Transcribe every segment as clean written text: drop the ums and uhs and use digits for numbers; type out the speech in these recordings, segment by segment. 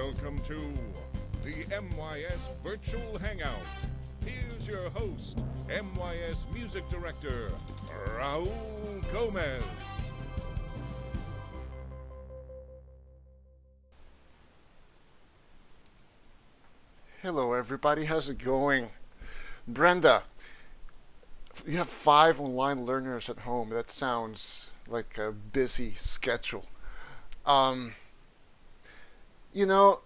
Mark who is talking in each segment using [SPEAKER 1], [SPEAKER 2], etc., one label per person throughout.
[SPEAKER 1] Welcome to the MYS Virtual Hangout. Here's your host, MYS Music Director, Raul Gomez.
[SPEAKER 2] Hello, everybody. How's it going? Brenda, you have 5 online learners at home. That sounds like a busy schedule. Um, you know,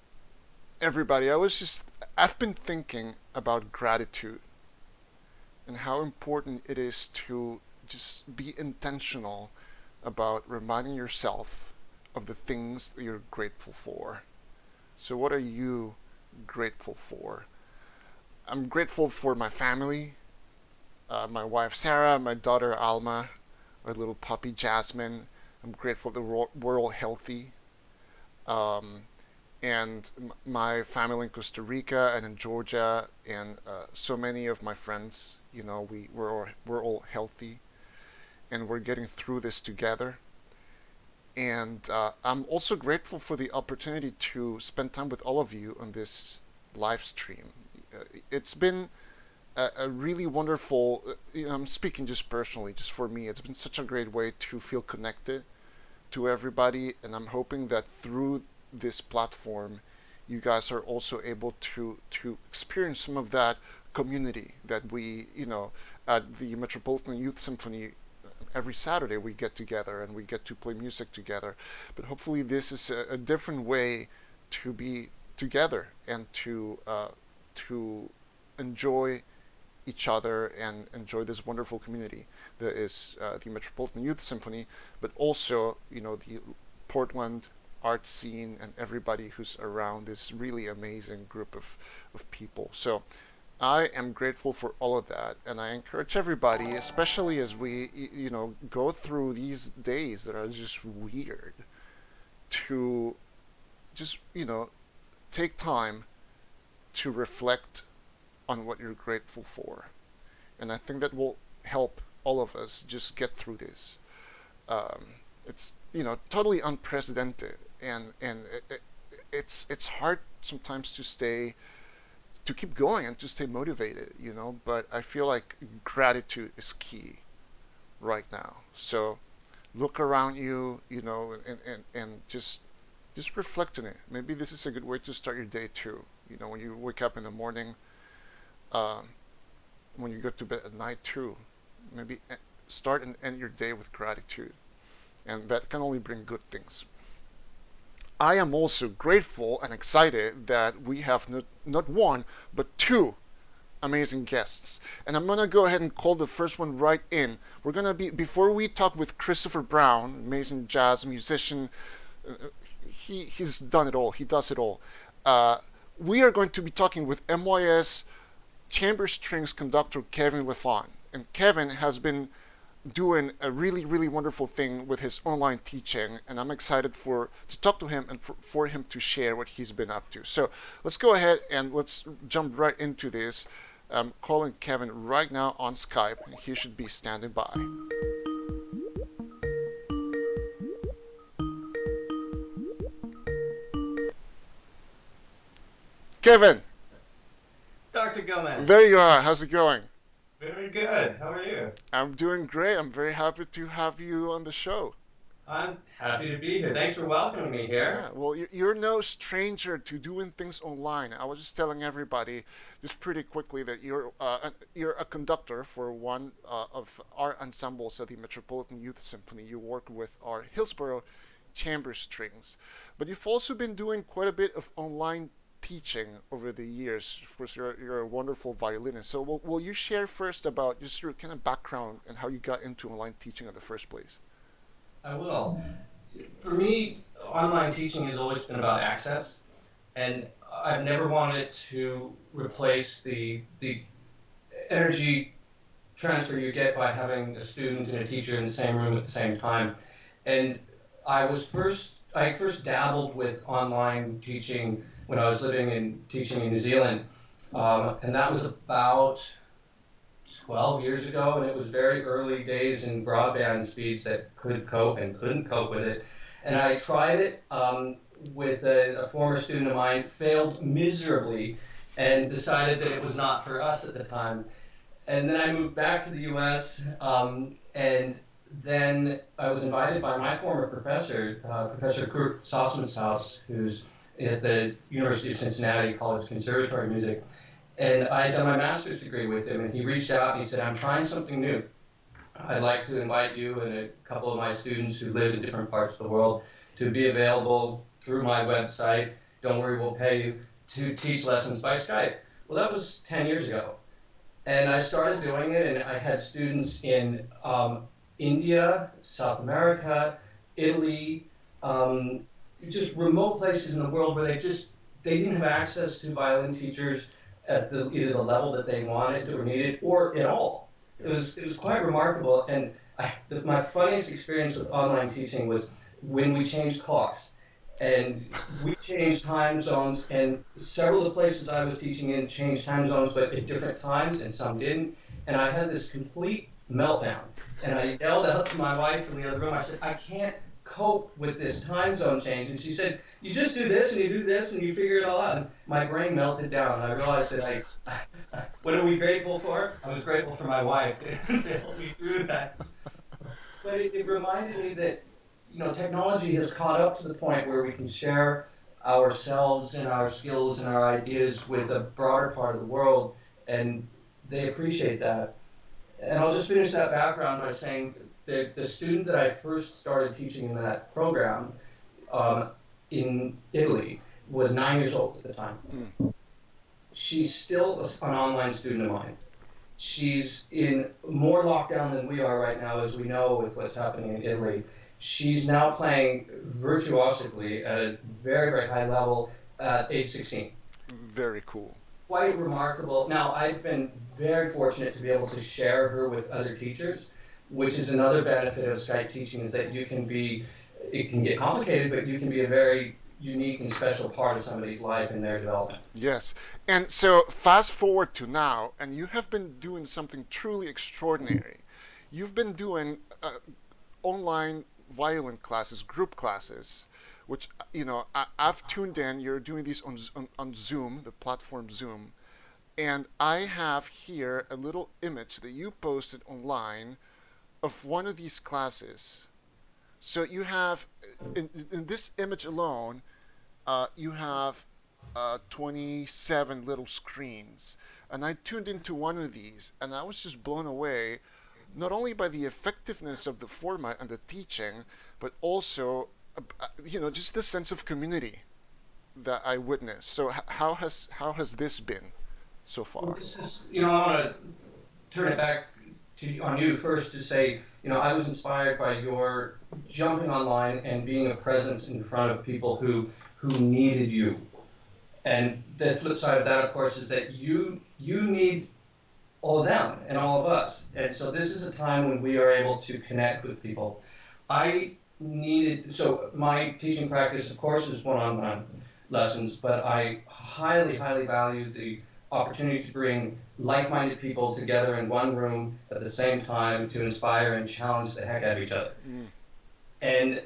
[SPEAKER 2] everybody, I've been thinking about gratitude and how important it is to just be intentional about reminding yourself of the things that you're grateful for. So, what are you grateful for? I'm grateful for my family, my wife Sarah, my daughter Alma, our little puppy Jasmine. I'm grateful that we're all healthy. Um, and my family in Costa Rica and in Georgia, and so many of my friends, we're all healthy, and we're getting through this together. And I'm also grateful for the opportunity to spend time with all of you on this live stream. It's been a really wonderful, I'm speaking just personally, just for me, it's been such a great way to feel connected to everybody. And I'm hoping that through this platform, you guys are also able to experience some of that community that at the Metropolitan Youth Symphony every Saturday we get together and we get to play music together. But hopefully, this is a different way to be together and to enjoy each other and enjoy this wonderful community that is the Metropolitan Youth Symphony, but also the Portland art scene and everybody who's around this really amazing group of people. So I am grateful for all of that, and I encourage everybody, especially as we go through these days that are just weird, to just take time to reflect on what you're grateful for. And I think that will help all of us just get through this. It's totally unprecedented, and it's hard sometimes to keep going and to stay motivated, But I feel like gratitude is key right now. So look around you, and just reflect on it. Maybe this is a good way to start your day too. When you wake up in the morning, uh, when you go to bed at night too, maybe start and end your day with gratitude, and that can only bring good things. I am also grateful and excited that we have not one but two amazing guests, and I'm gonna go ahead and call the first one right in. We're gonna be before we talk with Christopher Brown, amazing jazz musician. uh, he's done it all. He does it all. Uh, we are going to be talking with MYS chamber strings conductor Kevin Lefon. And Kevin has been doing a really, really wonderful thing with his online teaching, and I'm excited to talk to him and for him to share what he's been up to. So let's go ahead and let's jump right into this. I'm calling Kevin right now on Skype, and he should be standing by. Kevin,
[SPEAKER 3] Dr. Gomez.
[SPEAKER 2] there you are. How's it going?
[SPEAKER 3] Very good. How are you?
[SPEAKER 2] I'm doing great. I'm very happy to have you on the show.
[SPEAKER 3] I'm happy to be here. Thanks for welcoming me
[SPEAKER 2] Yeah,
[SPEAKER 3] here.
[SPEAKER 2] well, you're no stranger to doing things online. I was just telling everybody, just pretty quickly, that you're a conductor for one of our ensembles at the Metropolitan Youth Symphony. You work with our Hillsborough chamber strings, but you've also been doing quite a bit of online teaching over the years. Of course, you're a wonderful violinist. So, will you share first about just your kind of background and how you got into online teaching in the first place?
[SPEAKER 3] I will. For me, online teaching has always been about access, and I've never wanted to replace the energy transfer you get by having a student and a teacher in the same room at the same time. And I first dabbled with online teaching when I was living and teaching in New Zealand, and that was about 12 years ago, and it was very early days in broadband speeds that could cope and couldn't cope with it. And I tried it with a former student of mine, failed miserably, and decided that it was not for us at the time. And then I moved back to the U.S. And then I was invited by my former professor, Professor Kurt Sossman's, who's at the University of Cincinnati College Conservatory of Music. And I had done my master's degree with him, and he reached out and he said, "I'm trying something new. I'd like to invite you and a couple of my students who live in different parts of the world to be available through my website. Don't worry, we'll pay you to teach lessons by Skype." Well, that was 10 years ago. And I started doing it, and I had students in India, South America, Italy, just remote places in the world where they didn't have access to violin teachers at either the level that they wanted or needed, or at all. It was quite remarkable. And my funniest experience with online teaching was when we changed clocks. And we changed time zones, and several of the places I was teaching in changed time zones, but at different times, and some didn't. And I had this complete meltdown. And I yelled out to my wife from the other room. I said, "I can't cope with this time zone change." And she said, "You just do this, and you do this, and you figure it all out." And my brain melted down. And I realized that what are we grateful for? I was grateful for my wife to help me through that. But it reminded me that technology has caught up to the point where we can share ourselves and our skills and our ideas with a broader part of the world, and they appreciate that. And I'll just finish that background by saying that the student that I first started teaching in that program in Italy was 9 years old at the time. She's still an online student of mine. She's in more lockdown than we are right now, as we know with what's happening in Italy. She's now playing virtuosically at a very, very high level at age 16.
[SPEAKER 2] Very cool.
[SPEAKER 3] Quite remarkable. Now, I've been very fortunate to be able to share her with other teachers, which is another benefit of Skype teaching, is that it can get complicated, but you can be a very unique and special part of somebody's life and their development.
[SPEAKER 2] Yes. And so fast forward to now, and you have been doing something truly extraordinary. You've been doing online violin classes, group classes, which I've tuned in. You're doing these on Zoom, the platform Zoom, and I have here a little image that you posted online of one of these classes. So you have in this image alone, you have 27 little screens, and I tuned into one of these, and I was just blown away, not only by the effectiveness of the format and the teaching, but also, just the sense of community that I witnessed. So how has this been so far?
[SPEAKER 3] Well, this is, I want to turn it back on you first to say, I was inspired by your jumping online and being a presence in front of people who needed you. And the flip side of that, of course, is that you need all of them and all of us. And so this is a time when we are able to connect with people. So my teaching practice, of course, is one-on-one lessons, but I highly, highly value the opportunity to bring like-minded people together in one room at the same time to inspire and challenge the heck out of each other. And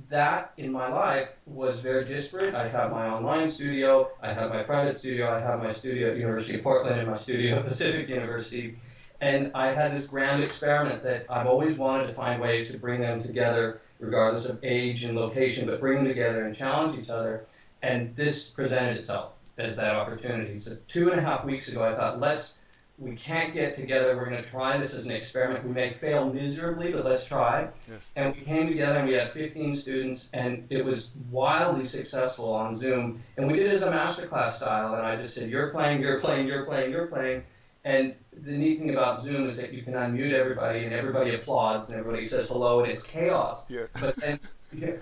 [SPEAKER 3] that in my life was very disparate. I have my online studio, I have my private studio, I have my studio at University of Portland and my studio at Pacific University. And I had this grand experiment that I've always wanted to find ways to bring them together, regardless of age and location, but bring them together and challenge each other. And this presented itself as that opportunity. So 2.5 weeks ago, I thought, we can't get together. We're going to try this as an experiment. We may fail miserably, but let's try.
[SPEAKER 2] Yes.
[SPEAKER 3] And we came together and we had 15 students, and it was wildly successful on Zoom. And we did it as a masterclass style. And I just said, you're playing, you're playing, you're playing, you're playing. And the neat thing about Zoom is that you can unmute everybody, and everybody applauds, and everybody says hello, and it's chaos.
[SPEAKER 2] Yeah.
[SPEAKER 3] But then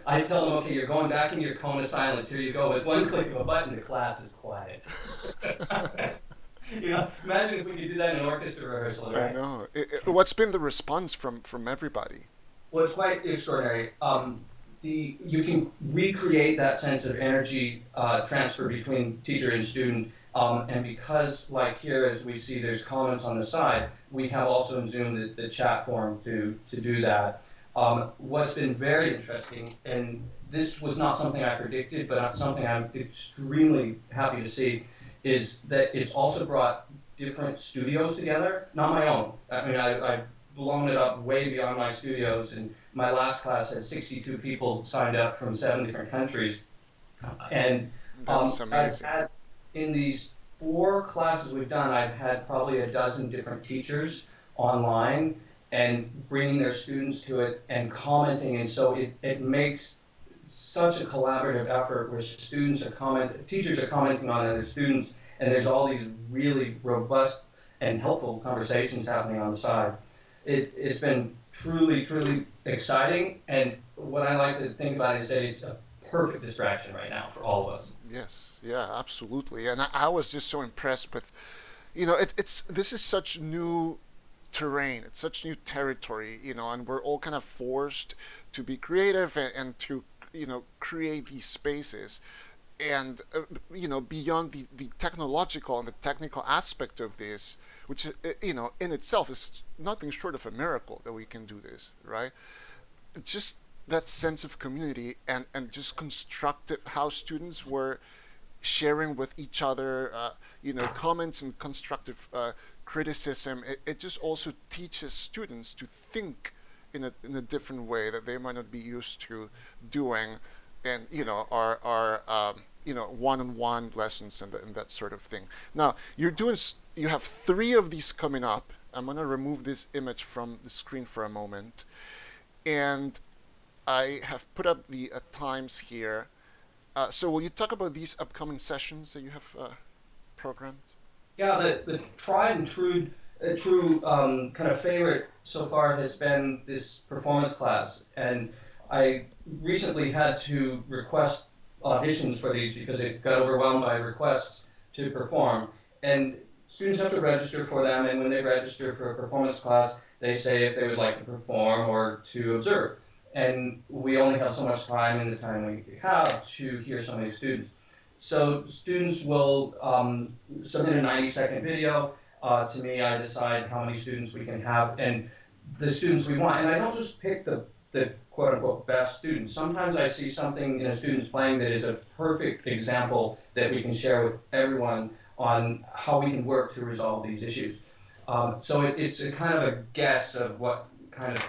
[SPEAKER 3] I tell them, okay, you're going back into your cone of silence. Here you go. With one click of a button, the class is quiet. Imagine if we could do that in an orchestra rehearsal, right?
[SPEAKER 2] I know. What's been the response from everybody?
[SPEAKER 3] Well, it's quite extraordinary. You can recreate that sense of energy transfer between teacher and student, and because, like here, as we see, there's comments on the side, we have also in Zoom the chat form to do that. What's been very interesting, and this was not something I predicted, but something I'm extremely happy to see, is that it's also brought different studios together, not my own. I mean, I've blown it up way beyond my studios, and my last class had 62 people signed up from 7 different countries. And
[SPEAKER 2] That's
[SPEAKER 3] I've
[SPEAKER 2] amazing.
[SPEAKER 3] had, in these 4 classes we've done, I've had probably a dozen different teachers online and bringing their students to it and commenting. And so it makes such a collaborative effort where teachers are commenting on other students, and there's all these really robust and helpful conversations happening on the side. It's been truly, truly exciting. And what I like to think about is that it's a perfect distraction right now for all of us.
[SPEAKER 2] Yes, yeah, absolutely. And I was just so impressed with, it's this is such new terrain. It's such new territory, and we're all kind of forced to be creative and to, create these spaces. And, beyond the technological and the technical aspect of this, which, in itself is nothing short of a miracle that we can do this, right? Just that sense of community and just constructive how students were sharing with each other, comments and constructive criticism. It just also teaches students to think in a different way that they might not be used to doing, and our one-on-one lessons and that sort of thing. Now you have 3 of these coming up. I'm gonna remove this image from the screen for a moment, and I have put up the times here. So will you talk about these upcoming sessions that you have programmed?
[SPEAKER 3] Yeah, the tried and true kind of favorite so far has been this performance class, and I recently had to request auditions for these because it got overwhelmed by requests to perform, and students have to register for them, and when they register for a performance class, they say if they would like to perform or to observe, and we only have so much time in the time we have to hear so many students. So students will submit a 90-second video to me. I decide how many students we can have and the students we want. And I don't just pick the quote unquote best students. Sometimes I see something in a student's playing that is a perfect example that we can share with everyone on how we can work to resolve these issues. So it's a kind of a guess of what kind of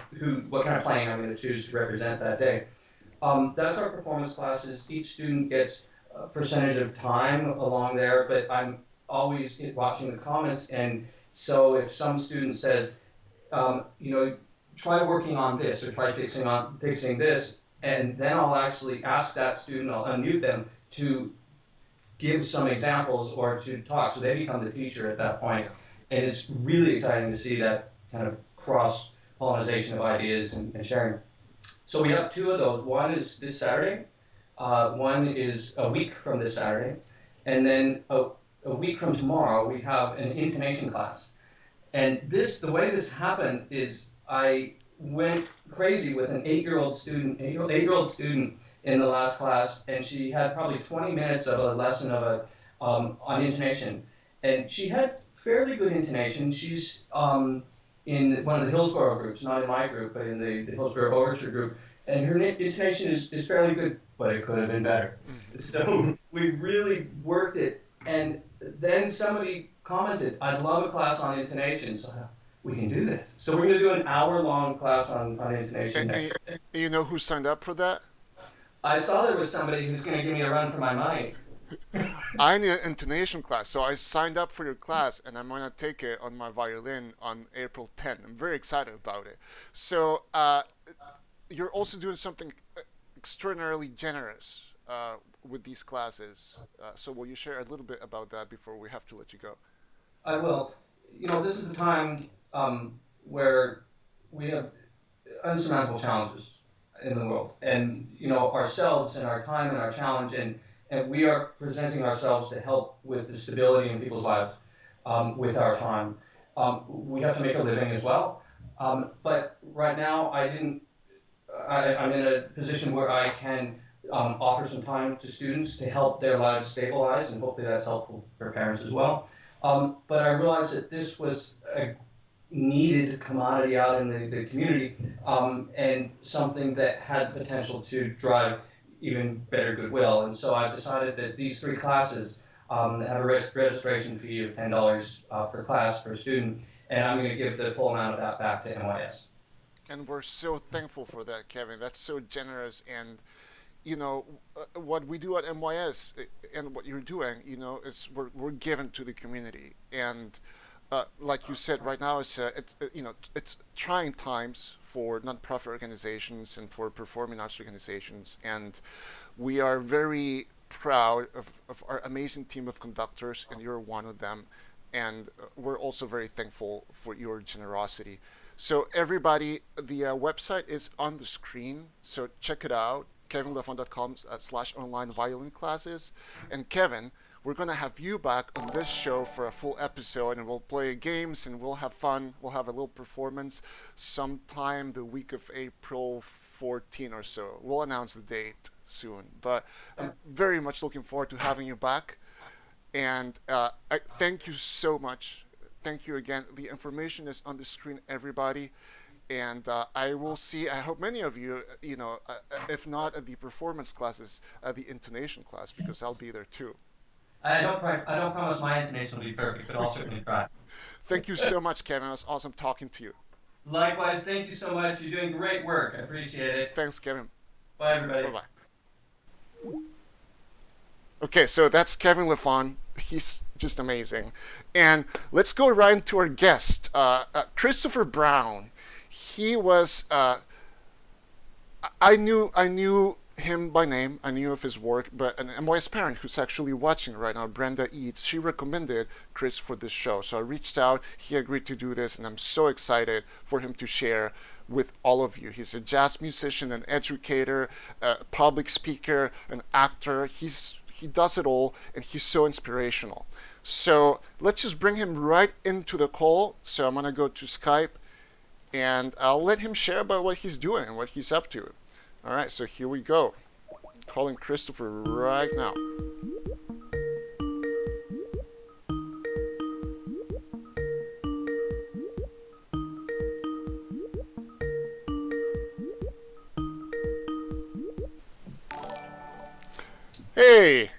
[SPEAKER 3] playing I'm going to choose to represent that day. That's our performance classes. Each student gets a percentage of time along there, but I'm always watching the comments. And so if some student says, try working on this or try fixing this, and then I'll actually ask that student, I'll unmute them to give some examples or to talk. So they become the teacher at that point. And it's really exciting to see that kind of cross pollination of ideas and sharing. So we have 2 of those. One is this Saturday. One is a week from this Saturday. And then a week from tomorrow, we have an intonation class. And the way this happened is I went crazy with an 8-year-old student, in the last class, and she had probably 20 minutes of a lesson on intonation. And she had fairly good intonation. She's in one of the Hillsborough groups, not in my group, but in the Hillsborough Overture group. And her intonation is fairly good, but it could have been better. So we really worked it. And then somebody commented, I'd love a class on intonation. So we can do this. So we're going to do an hour-long class on intonation next year.
[SPEAKER 2] You know who signed up for that?
[SPEAKER 3] I saw there was somebody who's going to give me a run for my money.
[SPEAKER 2] I need an intonation class, so I signed up for your class, and I'm gonna take it on my violin on April 10th. I'm very excited about it. So you're also doing something extraordinarily generous with these classes. So will you share a little bit about that before we have to let you go?
[SPEAKER 3] I will. This is the time where we have unsurmountable challenges in the world, and ourselves and our time and our challenge, and we are presenting ourselves to help with the stability in people's lives with our time. We have to make a living as well, but right now I'm in a position where I can offer some time to students to help their lives stabilize, and hopefully that's helpful for parents as well. But I realized that this was a needed commodity out in the community, and something that had the potential to drive even better goodwill. And so I've decided that these three classes have a registration fee of $10 per class per student, and I'm going to give the full amount of that back to MYS.
[SPEAKER 2] And we're so thankful for that, Kevin. That's so generous. And you know, what we do at MYS and what you're doing, is we're given to the community. And like you said, right now it's trying times for nonprofit organizations and for performing arts organizations, and we are very proud of our amazing team of conductors, and you're one of them. And we're also very thankful for your generosity. So everybody, the website is on the screen, so check it out, kevinlefon.com/online violin classes. And Kevin, we're going to have you back on this show for a full episode, and we'll play games and we'll have fun. We'll have a little performance sometime the week of April 14 or so. We'll announce the date soon, but I'm very much looking forward to having you back. And I thank you so much. Thank you again. The information is on the screen, everybody. And I will see. I hope many of you, if not at the performance classes, at the intonation class, because I'll be there too.
[SPEAKER 3] I don't promise my intonation will be perfect, but I'll certainly try.
[SPEAKER 2] Thank you so much, Kevin. It was awesome talking to you.
[SPEAKER 3] Likewise, thank you so much. You're doing great work. I appreciate it.
[SPEAKER 2] Thanks, Kevin.
[SPEAKER 3] Bye,
[SPEAKER 2] Bye
[SPEAKER 3] everybody.
[SPEAKER 2] bye. Okay, so that's Kevin Lefon. He's just amazing. And let's go right into our guest, Christopher Brown. He was. I knew him by name. I knew of his work, but an MYS parent who's actually watching right now, Brenda Eads, she recommended Chris for this show. So I reached out. He agreed to do this, and I'm so excited for him to share with all of you. He's a jazz musician, an educator, a public speaker, an actor. He does it all, and he's so inspirational. So let's just bring him right into the call. So I'm gonna go to Skype, and I'll let him share about what he's doing and what he's up to. All right, so here we go. Calling Christopher right now. Hey,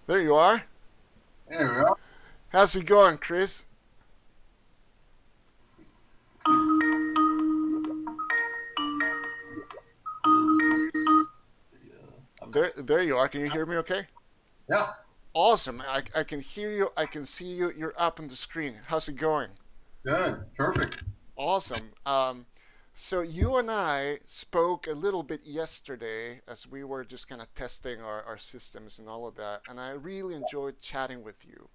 [SPEAKER 2] there you are.
[SPEAKER 4] There we go.
[SPEAKER 2] How's it going, Chris? There you are. Can you hear me okay?
[SPEAKER 4] Yeah,
[SPEAKER 2] Awesome. I can hear you. I can see you. You're up on the screen. How's it going?
[SPEAKER 4] good, perfect.
[SPEAKER 2] Awesome. So you and I spoke a little bit yesterday as we were just kind of testing our systems and all of that. And I really enjoyed chatting with you.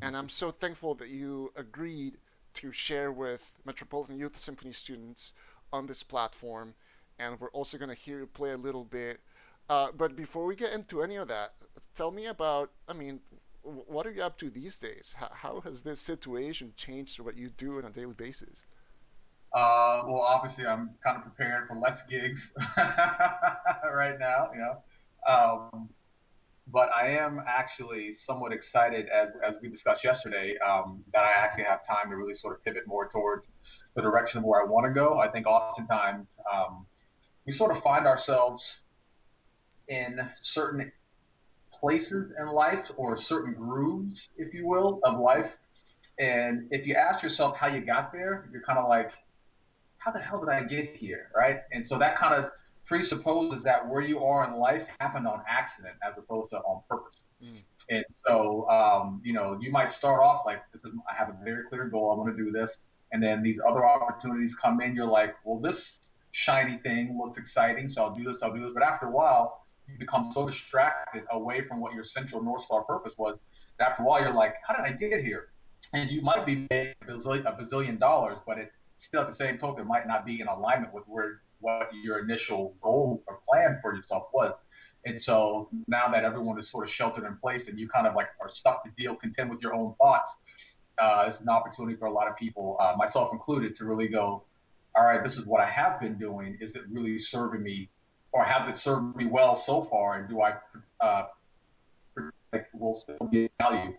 [SPEAKER 2] And I'm so thankful that you agreed to share with Metropolitan Youth Symphony students on this platform. And we're also going to hear you play a little bit. But before we get into any of that, tell me about, what are you up to these days? How has this situation changed what you do on a daily basis?
[SPEAKER 4] Well, obviously, I'm kind of preparing for less gigs right now, but I am actually somewhat excited, as we discussed yesterday, that I actually have time to really sort of pivot more towards the direction where I want to go. I think oftentimes we sort of find ourselves in certain places in life or certain grooves, if you will, of life. And if you ask yourself how you got there, you're kind of like, how the hell did I get here, right? And so that kind of presupposes that where you are in life happened on accident as opposed to on purpose.
[SPEAKER 2] Mm.
[SPEAKER 4] And so, you might start off like, I have a very clear goal. I want to do this. And then these other opportunities come in. You're like, well, this shiny thing looks exciting. So I'll do this. But after a while, you become so distracted away from what your central North Star purpose was. That after a while, you're like, how did I get here? And you might be making a bazillion dollars, but it still at the same token might not be in alignment with what your initial goal or plan for yourself was. And so now that everyone is sort of sheltered in place and you kind of like are stuck to deal content with your own thoughts, it's an opportunity for a lot of people, myself included, to really go, all right, this is what I have been doing. Is it really serving me, or has it served me well so far? And do I will still be value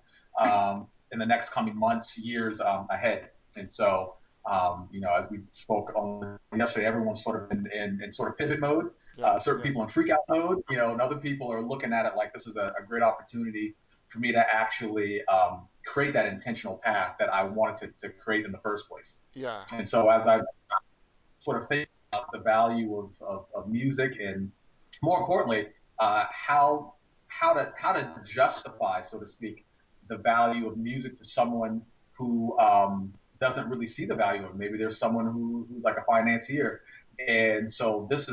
[SPEAKER 4] in the next coming months, years ahead? And so, as we spoke on yesterday, everyone's sort of in sort of pivot mode.
[SPEAKER 2] Yeah.
[SPEAKER 4] Certain
[SPEAKER 2] Yeah.
[SPEAKER 4] people in freak out mode, and other people are looking at it like this is a great opportunity for me to actually create that intentional path that I wanted to create in the first place.
[SPEAKER 2] Yeah.
[SPEAKER 4] And so as I sort of think about the value of music and more importantly, how to justify, so to speak, the value of music to someone who doesn't really see the value of it. Maybe there's someone who's like a financier, and so this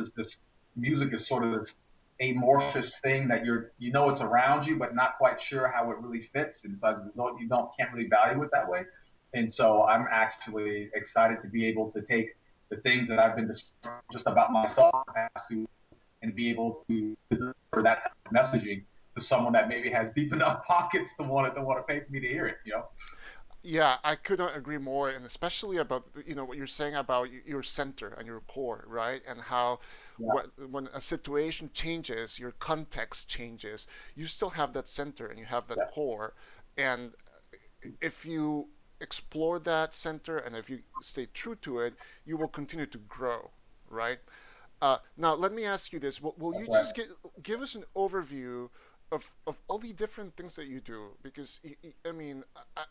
[SPEAKER 4] music is sort of this amorphous thing that it's around you, but not quite sure how it really fits, and so as a result, you don't can't really value it that way. And so I'm actually excited to be able to take the things that I've been just about myself to and be able to deliver that type of messaging to someone that maybe has deep enough pockets to want to pay for me to hear it.
[SPEAKER 2] Yeah, I could not agree more, and especially about what you're saying about your center and your core, right? And how
[SPEAKER 4] Yeah,
[SPEAKER 2] when a situation changes, your context changes. You still have that center and you have that
[SPEAKER 4] yeah,
[SPEAKER 2] core, and if you explore that center and if you stay true to it, you will continue to grow, right? Now, let me ask you this: will
[SPEAKER 4] that's
[SPEAKER 2] you
[SPEAKER 4] right.
[SPEAKER 2] just give us an overview of all the different things that you do? Because I mean,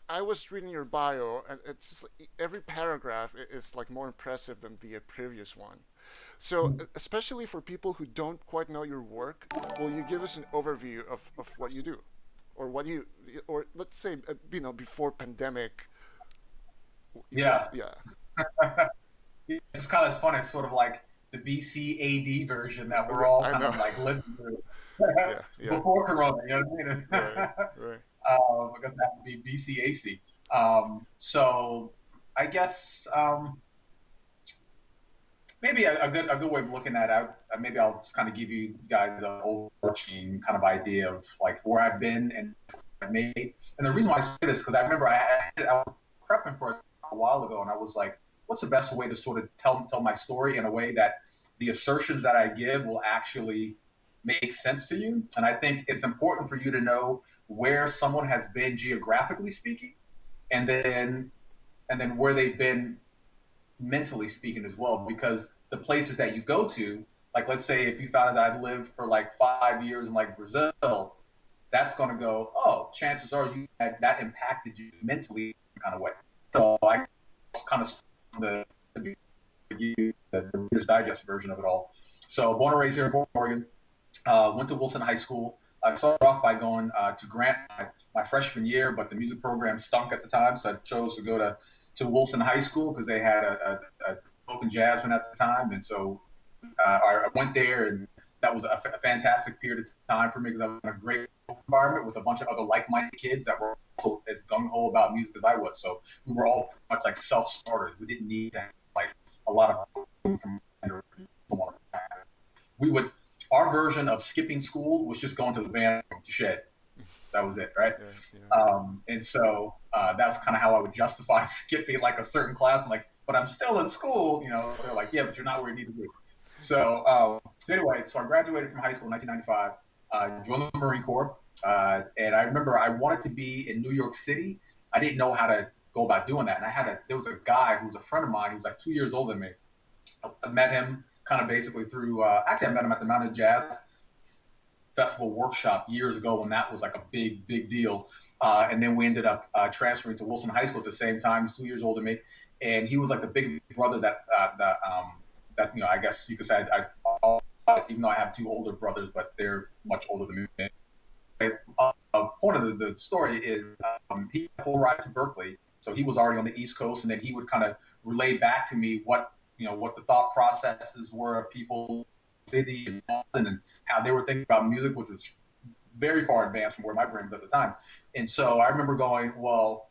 [SPEAKER 2] I was reading your bio, and it's just like every paragraph is like more impressive than the previous one. So, especially for people who don't quite know your work, will you give us an overview of what you do, or what you, or let's say, before pandemic,
[SPEAKER 4] Yeah.
[SPEAKER 2] yeah,
[SPEAKER 4] It's kind of fun. It's sort of like the BCAD version that we're all
[SPEAKER 2] I
[SPEAKER 4] kind
[SPEAKER 2] know,
[SPEAKER 4] of like living through
[SPEAKER 2] yeah, yeah,
[SPEAKER 4] before Corona. You know what I mean?
[SPEAKER 2] right, right,
[SPEAKER 4] Because that would be BCAC. So I guess maybe a good way of looking at it. Maybe I'll just kind of give you guys an overarching kind of idea of like where I've been and what I've made. And the reason why I say this because I remember I was prepping for it a while ago, and I was like, what's the best way to sort of tell my story in a way that the assertions that I give will actually make sense to you? And I think it's important for you to know where someone has been geographically speaking, and then where they've been mentally speaking as well, because the places that you go to, like let's say if you found out I've lived for like 5 years in like Brazil, that's going to go, oh, chances are you that impacted you mentally kind of way. So I kind of the the Reader's Digest version of it all. So born and raised here in Portland, Oregon. Went to Wilson High School. I started off by going to Grant my freshman year, but the music program stunk at the time, so I chose to go to Wilson High School because they had a folk and jazz one at the time, and so I went there, and that was a fantastic period of time for me because I was in a great environment with a bunch of other like-minded kids that were also as gung ho about music as I was. So we were all pretty much like self-starters. We didn't need to have, like a lot of from we would our version of skipping school was just going to the band room to shed. That was it, right?
[SPEAKER 2] yeah, yeah,
[SPEAKER 4] And so that's kind of how I would justify skipping like a certain class. I'm like, but I'm still in school. They're like, yeah, but you're not where you need to be. So anyway, so I graduated from high school in 1995. Joined the Marine Corps, and I remember I wanted to be in New York City. I didn't know how to go about doing that, and there was a guy who was a friend of mine. He was like 2 years older than me. I met him kind of basically through. Actually, I met him at the Mountain Jazz Festival workshop years ago when that was like a big deal. And then we ended up transferring to Wilson High School at the same time. He's 2 years older than me, and he was like the big brother that I guess you could say even though I have two older brothers, but they're much older than me. Point of the story is he had a full ride to Berkeley, so he was already on the East Coast, and then he would kind of relay back to me what the thought processes were of people city and Boston and how they were thinking about music, which was very far advanced from where my brain was at the time. And so I remember going, well,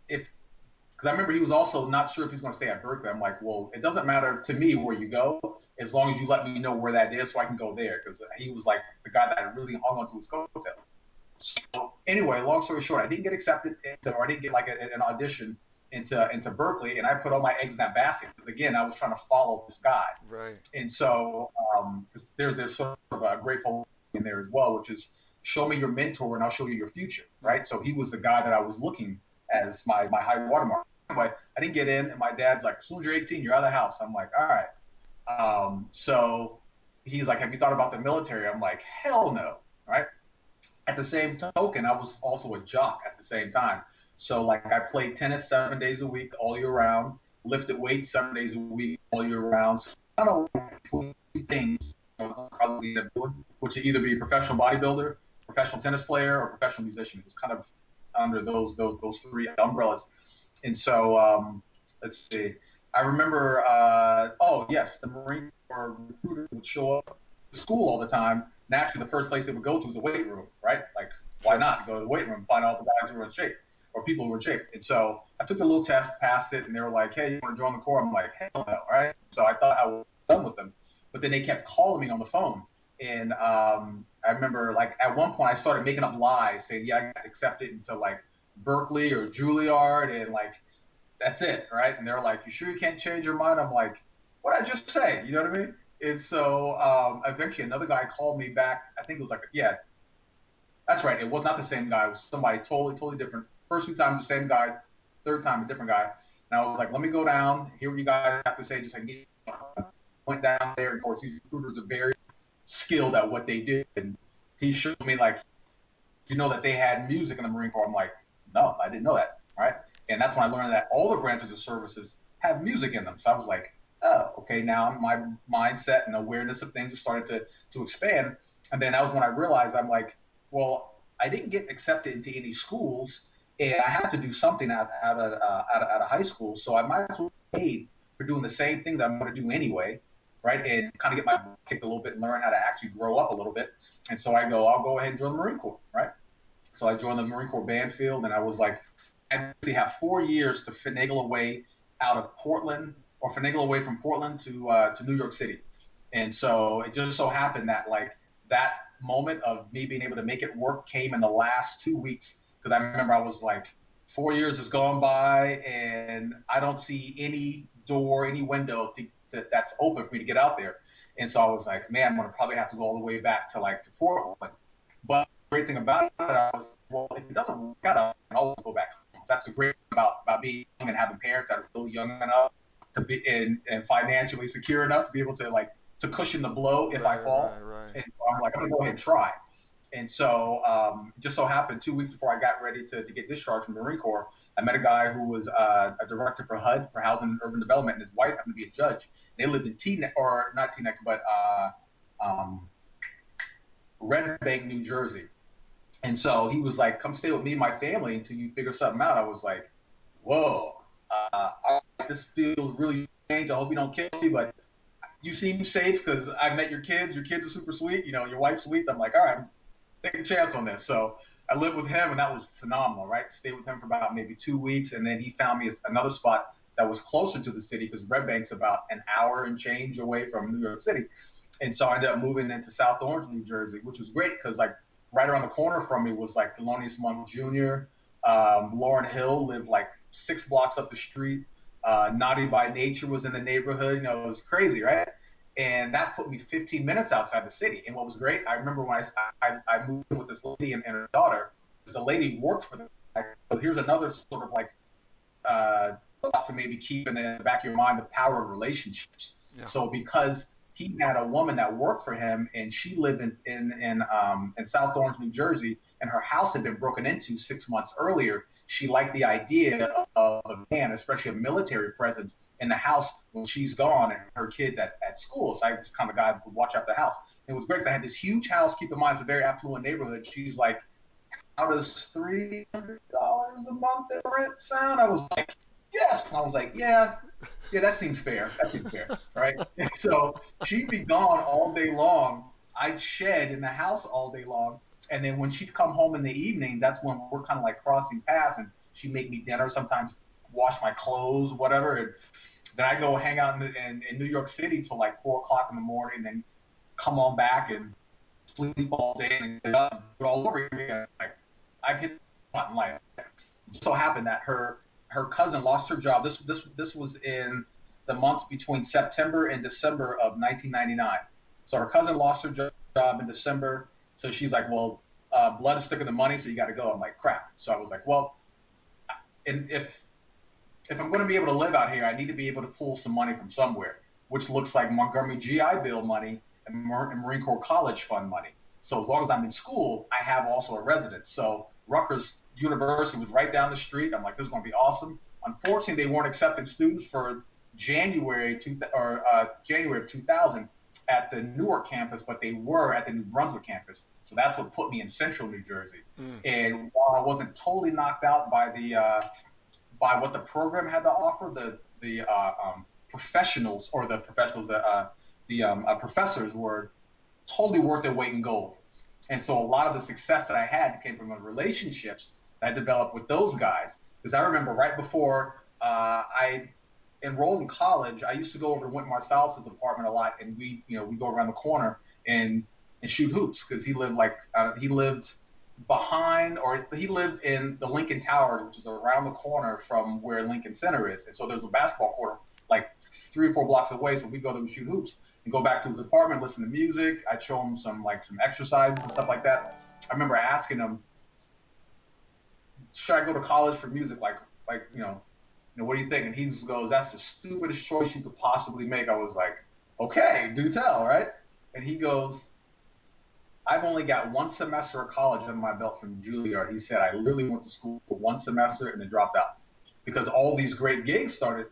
[SPEAKER 4] if because I remember he was also not sure if he was going to stay at Berkeley. I'm like, well, it doesn't matter to me where you go as long as you let me know where that is so I can go there. Because he was like the guy that really hung onto his coattail. So anyway, long story short, I didn't get accepted or I didn't get like an audition into Berkeley, and I put all my eggs in that basket because again, I was trying to follow this guy.
[SPEAKER 2] right,
[SPEAKER 4] And so there's sort of a grateful in there as well, which is show me your mentor and I'll show you your future, right? So he was the guy that I was looking as my high watermark. Anyway, I didn't get in, and my dad's like, as soon as you're 18, you're out of the house. I'm like, all right. So he's like, have you thought about the military? I'm like, hell no, right? At the same token, I was also a jock at the same time. So like I played tennis 7 days a week all year round, lifted weights 7 days a week all year round. So kind of like two things I was probably end up doing, which would either be a professional bodybuilder, professional tennis player, or professional musician. It was kind of under those three umbrellas. And so let's see. I remember. Oh yes, the Marine Corps recruiter would show up to school all the time. Naturally, the first place they would go to was a weight room, right? Like, why not go to the weight room, find all the guys who were in shape or people who were in shape? And so I took the little test, passed it, and they were like, "Hey, you want to join the Corps?" I'm like, "Hell no!" Right? So I thought I was done with them, but then they kept calling me on the phone, and I remember like at one point I started making up lies, saying, "Yeah, I got accepted into like Berkeley or Juilliard," and like that's it, right? And they're like, "You sure you can't change your mind?" I'm like, "What did I just say?" You know what I mean? And so eventually another guy called me back. I think it was like, yeah, that's right. It was not the same guy. It was somebody totally different. First two times the same guy, third time a different guy. And I was like, let me go down, hear what you guys have to say. Just like went down there. And of course, these recruiters are very skilled at what they do. And he showed me like, you know, that they had music in the Marine Corps. I'm like, no, I didn't know that. Right. And that's when I learned that all the branches of services have music in them. So I was like, oh, okay, now my mindset and awareness of things started to expand. And then that was when I realized I'm like, well, I didn't get accepted into any schools, and I had to do something out of high school. So I might as well get paid for doing the same thing that I'm going to do anyway, right? And kind of get my butt kicked a little bit and learn how to actually grow up a little bit. And so I go, I'll go ahead and join the Marine Corps, right? So I joined the Marine Corps band field, and I was like, I actually have 4 years to finagle away out of Portland or finagle away from Portland to New York City. And so it just so happened that like that moment of me being able to make it work came in the last 2 weeks, because I remember I was like, 4 years has gone by and I don't see any door, any window that's open for me to get out there. And so I was like, man, I'm gonna probably have to go all the way back to Portland. But the great thing about it, I was, well, if it doesn't work out, I can always go back home. So that's the great thing about being young and having parents that are still young enough to be and financially secure enough to be able to like to cushion the blow if I fall.
[SPEAKER 2] Right.
[SPEAKER 4] And so I'm like, I'm gonna go ahead and try. And so it just so happened 2 weeks before I got ready to get discharged from the Marine Corps, I met a guy who was a director for HUD, for Housing and Urban Development, and his wife happened to be a judge. They lived in Teaneck, or not Teaneck, but Red Bank, New Jersey. And so he was like, come stay with me and my family until you figure something out. I was like, whoa, this feels really strange. I hope you don't kill me, but you seem safe because I met your kids. Your kids are super sweet. You know, your wife's sweet. I'm like, all right, I'm taking a chance on this. So I lived with him, and that was phenomenal, right? Stayed with him for about maybe 2 weeks, and then he found me another spot that was closer to the city because Red Bank's about an hour and change away from New York City. And so I ended up moving into South Orange, New Jersey, which was great because like right around the corner from me was like Thelonious Monk Jr., Lauryn Hill lived like 6 blocks up the street. Naughty by Nature was in the neighborhood. You know, it was crazy, right? And that put me 15 minutes outside the city. And what was great, I remember when I moved in with this lady and her daughter. The lady worked for them. So here's another sort of like to maybe keep in the back of your mind the power of relationships. Yeah. So because he had a woman that worked for him, and she lived in South Orange, New Jersey, and her house had been broken into 6 months earlier. She liked the idea of a man, especially a military presence, in the house when she's gone and her kids at school. So I was kind of guy who would watch out the house. It was great because I had this huge house. Keep in mind, it's a very affluent neighborhood. She's like, how does $300 a month in rent sound? I was like, yes. And I was like, yeah, that seems fair. That seems fair, right? And so she'd be gone all day long. I'd shed in the house all day long. And then when she'd come home in the evening, that's when we're kind of like crossing paths, and she'd make me dinner, sometimes wash my clothes, whatever. And then I go hang out in New York City till like 4 o'clock in the morning, then come on back and sleep all day and get up and do it all over again. Like, I've hit a lot in life. It just so happened that her cousin lost her job. This was in the months between September and December of 1999. So her cousin lost her job in December. So she's like, well, blood is thicker than money, so you got to go. I'm like, crap. So I was like, well, and if I'm going to be able to live out here, I need to be able to pull some money from somewhere, which looks like Montgomery GI Bill money and Marine Corps College Fund money. So as long as I'm in school, I have also a residence. So Rutgers University was right down the street. I'm like, this is going to be awesome. Unfortunately, they weren't accepting students for January of 2000 at the Newark campus, but they were at the New Brunswick campus. So that's what put me in Central New Jersey. And while I wasn't totally knocked out by the by what the program had to offer, the professionals or the professionals, the professors were totally worth their weight in gold. And so a lot of the success that I had came from the relationships that I developed with those guys. Because I remember right before I enrolled in college, I used to go over to Wynton Marsalis's apartment a lot, and we go around the corner and shoot hoops because he lived he lived in the Lincoln Towers, which is around the corner from where Lincoln Center is. And so there's a basketball court like 3 or 4 blocks away. So we go there and shoot hoops and go back to his apartment, listen to music. I'd show him some exercises and stuff like that. I remember asking him, should I go to college for music? What do you think? And he just goes, that's the stupidest choice you could possibly make. I was like, okay, do tell, right? And he goes, I've only got 1 semester of college under my belt from Juilliard. He said, I literally went to school for 1 semester and then dropped out because all these great gigs started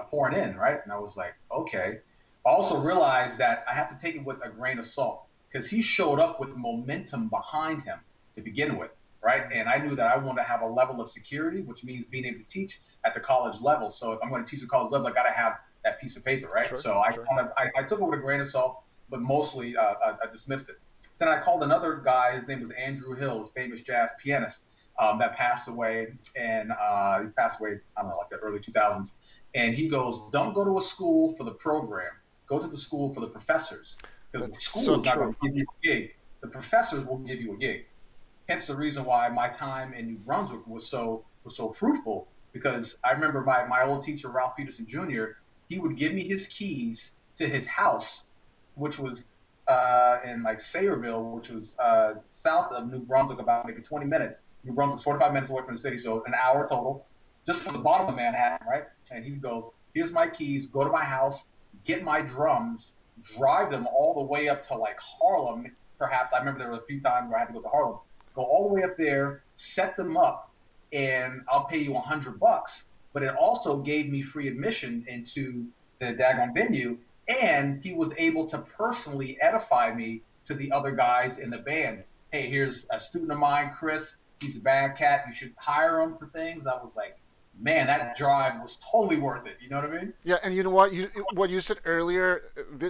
[SPEAKER 4] pouring in, right? And I was like, okay. I also realized that I have to take it with a grain of salt because he showed up with momentum behind him to begin with, right? And I knew that I wanted to have a level of security, which means being able to teach at the college level. So if I'm going to teach at college level, I got to have that piece of paper, right?
[SPEAKER 2] Sure,
[SPEAKER 4] so
[SPEAKER 2] sure.
[SPEAKER 4] I took it with a grain of salt, but mostly I dismissed it. Then I called another guy. His name was Andrew Hill, a famous jazz pianist that passed away. And he passed away, I don't know, like the early 2000s. And he goes, don't go to a school for the program. Go to the school for the professors. Because the school is not going to give you a gig. The professors will give you a gig. Hence the reason why my time in New Brunswick was so fruitful. Because I remember my old teacher, Ralph Peterson Jr., he would give me his keys to his house, which was in like Sayreville, which was south of New Brunswick, about maybe 20 minutes. New Brunswick's 45 minutes away from the city, so an hour total, just from the bottom of Manhattan, right? And he goes, here's my keys, go to my house, get my drums, drive them all the way up to like Harlem, perhaps. I remember there were a few times where I had to go to Harlem. Go all the way up there, set them up, and I'll pay you $100. But it also gave me free admission into the daggone venue, and he was able to personally edify me to the other guys in the band. Hey, here's a student of mine, Chris. He's a bad cat. You should hire him for things. I was like, man, that drive was totally worth it. You know what I mean?
[SPEAKER 2] Yeah, and you know what? What you said earlier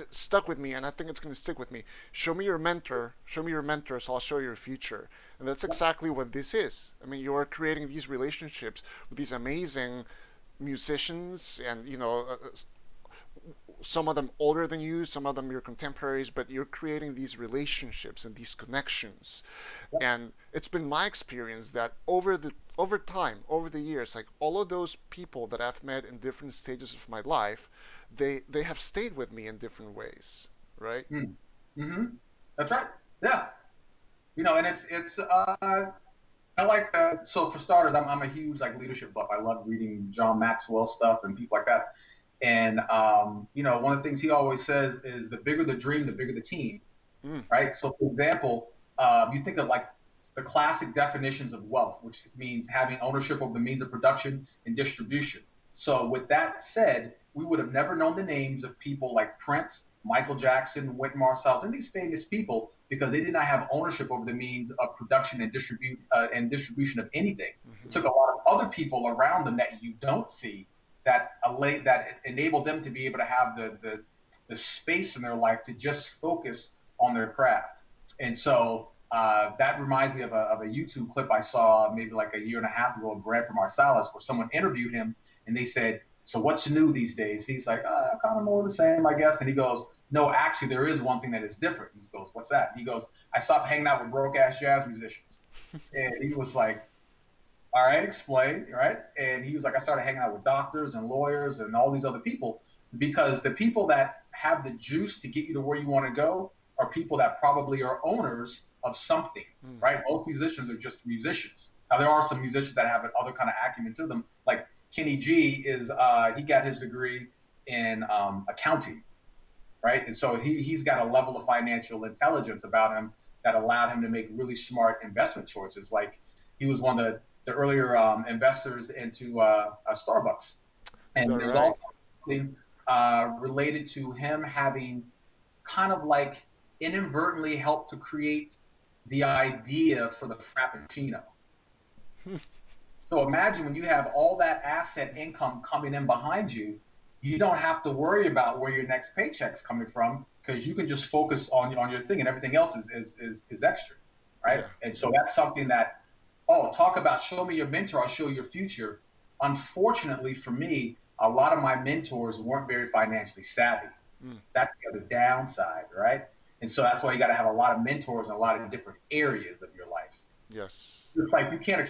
[SPEAKER 2] stuck with me, and I think it's going to stick with me. Show me your mentor. Show me your mentor, so I'll show you your future. And that's exactly what this is. I mean, you are creating these relationships with these amazing musicians, and some of them older than you, some of them your contemporaries, but you're creating these relationships and these connections. And it's been my experience that over time, over the years, like all of those people that I've met in different stages of my life, they have stayed with me in different ways, right?
[SPEAKER 4] Mm-hmm. That's right. Yeah. And it's I like so for starters, I'm a huge leadership buff. I love reading John Maxwell stuff and people like that. And one of the things he always says is the bigger the dream, the bigger the team, right? So for example, you think of like the classic definitions of wealth, which means having ownership of the means of production and distribution. So with that said, we would have never known the names of people like Prince, Michael Jackson, Wynton Marsalis, and these famous people because they did not have ownership over the means of production and distribution of anything. It took a lot of other people around them that you don't see that enabled them to be able to have the space in their life to just focus on their craft. And so that reminds me of a YouTube clip I saw maybe like a year and a half ago of Bradford Marsalis, where someone interviewed him and they said, so what's new these days? He's like, kind of more the same, I guess. And he goes, no, actually, there is one thing that is different. He goes, what's that? He goes, I stopped hanging out with broke-ass jazz musicians. And he was like, all right, explain, right? And he was like, I started hanging out with doctors and lawyers and all these other people because the people that have the juice to get you to where you want to go are people that probably are owners of something, right? Most musicians are just musicians. Now, there are some musicians that have other kind of acumen to them. Like Kenny G he got his degree in accounting. right? And so he's got a level of financial intelligence about him that allowed him to make really smart investment choices. Like he was one of the earlier investors into Starbucks,
[SPEAKER 2] Is
[SPEAKER 4] and
[SPEAKER 2] that
[SPEAKER 4] there's
[SPEAKER 2] right?
[SPEAKER 4] also something related to him having kind of like inadvertently helped to create the idea for the Frappuccino. So imagine when you have all that asset income coming in behind you, you don't have to worry about where your next paycheck's coming from because you can just focus on your thing and everything else is extra, right?
[SPEAKER 2] Yeah.
[SPEAKER 4] And so that's something that, oh, talk about show me your mentor, I'll show you your future. Unfortunately for me, a lot of my mentors weren't very financially savvy.
[SPEAKER 2] Mm.
[SPEAKER 4] That's the other downside, right? And so that's why you got to have a lot of mentors in a lot of different areas of your life.
[SPEAKER 2] Yes.
[SPEAKER 4] It's like you can't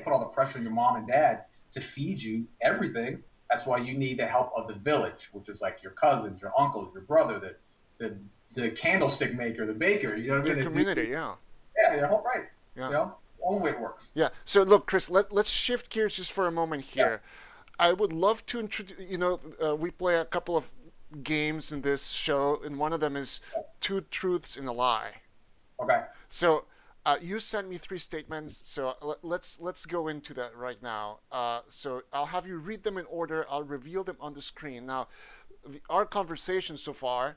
[SPEAKER 4] put all the pressure on your mom and dad to feed you everything. That's why you need the help of the village, which is like your cousins, your uncles, your brother, the the candlestick maker, the baker. You know what I
[SPEAKER 2] Your
[SPEAKER 4] mean?
[SPEAKER 2] community, yeah.
[SPEAKER 4] Yeah, your whole right.
[SPEAKER 2] Yeah.
[SPEAKER 4] You know, only way it works.
[SPEAKER 2] Yeah. So look, Chris, let's shift gears just for a moment
[SPEAKER 4] Yeah.
[SPEAKER 2] here. I would love to introduce, we play a couple of games in this show, and one of them is two truths and a lie.
[SPEAKER 4] Okay.
[SPEAKER 2] So you sent me three statements, so let's go into that right now. So I'll have you read them in order. I'll reveal them on the screen. Now, our conversation so far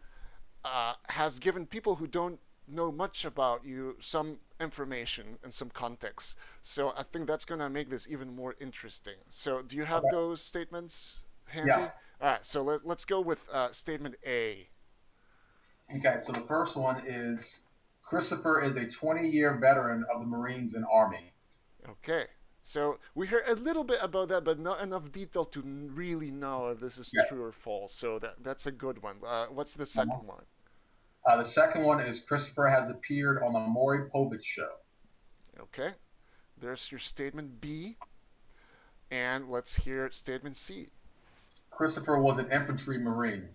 [SPEAKER 2] has given people who don't know much about you some information and some context. So I think that's going to make this even more interesting. So do you have
[SPEAKER 4] Okay.
[SPEAKER 2] those statements handy?
[SPEAKER 4] Yeah.
[SPEAKER 2] All right, so let's go with statement A.
[SPEAKER 4] Okay. So the first one is Christopher is a 20-year veteran of the Marines and Army.
[SPEAKER 2] Okay. So we heard a little bit about that, but not enough detail to really know if this is
[SPEAKER 4] Yeah.
[SPEAKER 2] true or false. So that's a good one. What's the
[SPEAKER 4] Uh-huh.
[SPEAKER 2] second one?
[SPEAKER 4] The second one is Christopher has appeared on the Maury Povich show.
[SPEAKER 2] Okay. There's your statement B. And let's hear statement C.
[SPEAKER 4] Christopher was an infantry Marine.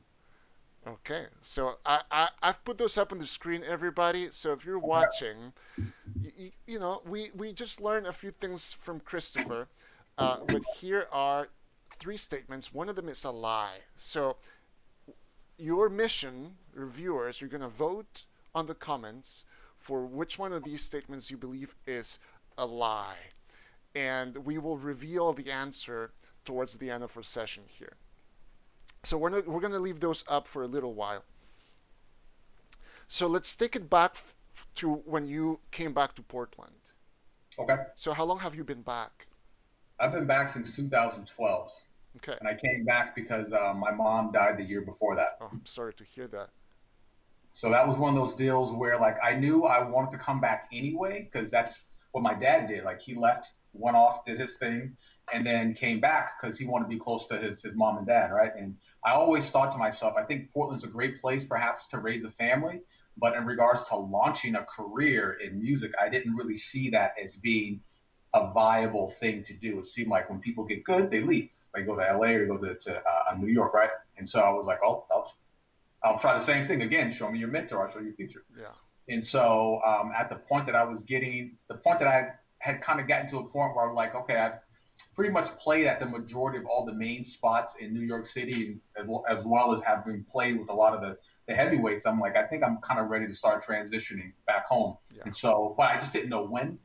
[SPEAKER 2] Okay. So I've put those up on the screen, everybody. So if you're
[SPEAKER 4] Okay.
[SPEAKER 2] watching, we just learned a few things from Christopher. But here are three statements. One of them is a lie. So your mission, reviewers, you're going to vote on the comments for which one of these statements you believe is a lie. And we will reveal the answer towards the end of our session here. So we're going to leave those up for a little while. So let's take it back to when you came back to Portland.
[SPEAKER 4] Okay.
[SPEAKER 2] So how long have you been back?
[SPEAKER 4] I've been back since 2012,
[SPEAKER 2] Okay.
[SPEAKER 4] and I came back because my mom died the year before that.
[SPEAKER 2] Oh, I'm sorry to hear that.
[SPEAKER 4] So that was one of those deals where, like, I knew I wanted to come back anyway because that's what my dad did. Like, he left, went off, did his thing, and then came back because he wanted to be close to his mom and dad, right? And I always thought to myself, I think Portland's a great place perhaps to raise a family, but in regards to launching a career in music, I didn't really see that as being a viable thing to do. It seemed like when people get good, they leave. They go to LA or go to New York, right? And so I was like, oh, I'll try the same thing again. Show me your mentor. I'll show you your future.
[SPEAKER 2] Yeah.
[SPEAKER 4] And so at the point that I had kind of gotten to a point where I'm like, okay, I've pretty much played at the majority of all the main spots in New York City, as well as having played with a lot of the heavyweights. I'm like, I think I'm kind of ready to start transitioning back home.
[SPEAKER 2] Yeah.
[SPEAKER 4] And so, but I just didn't know when.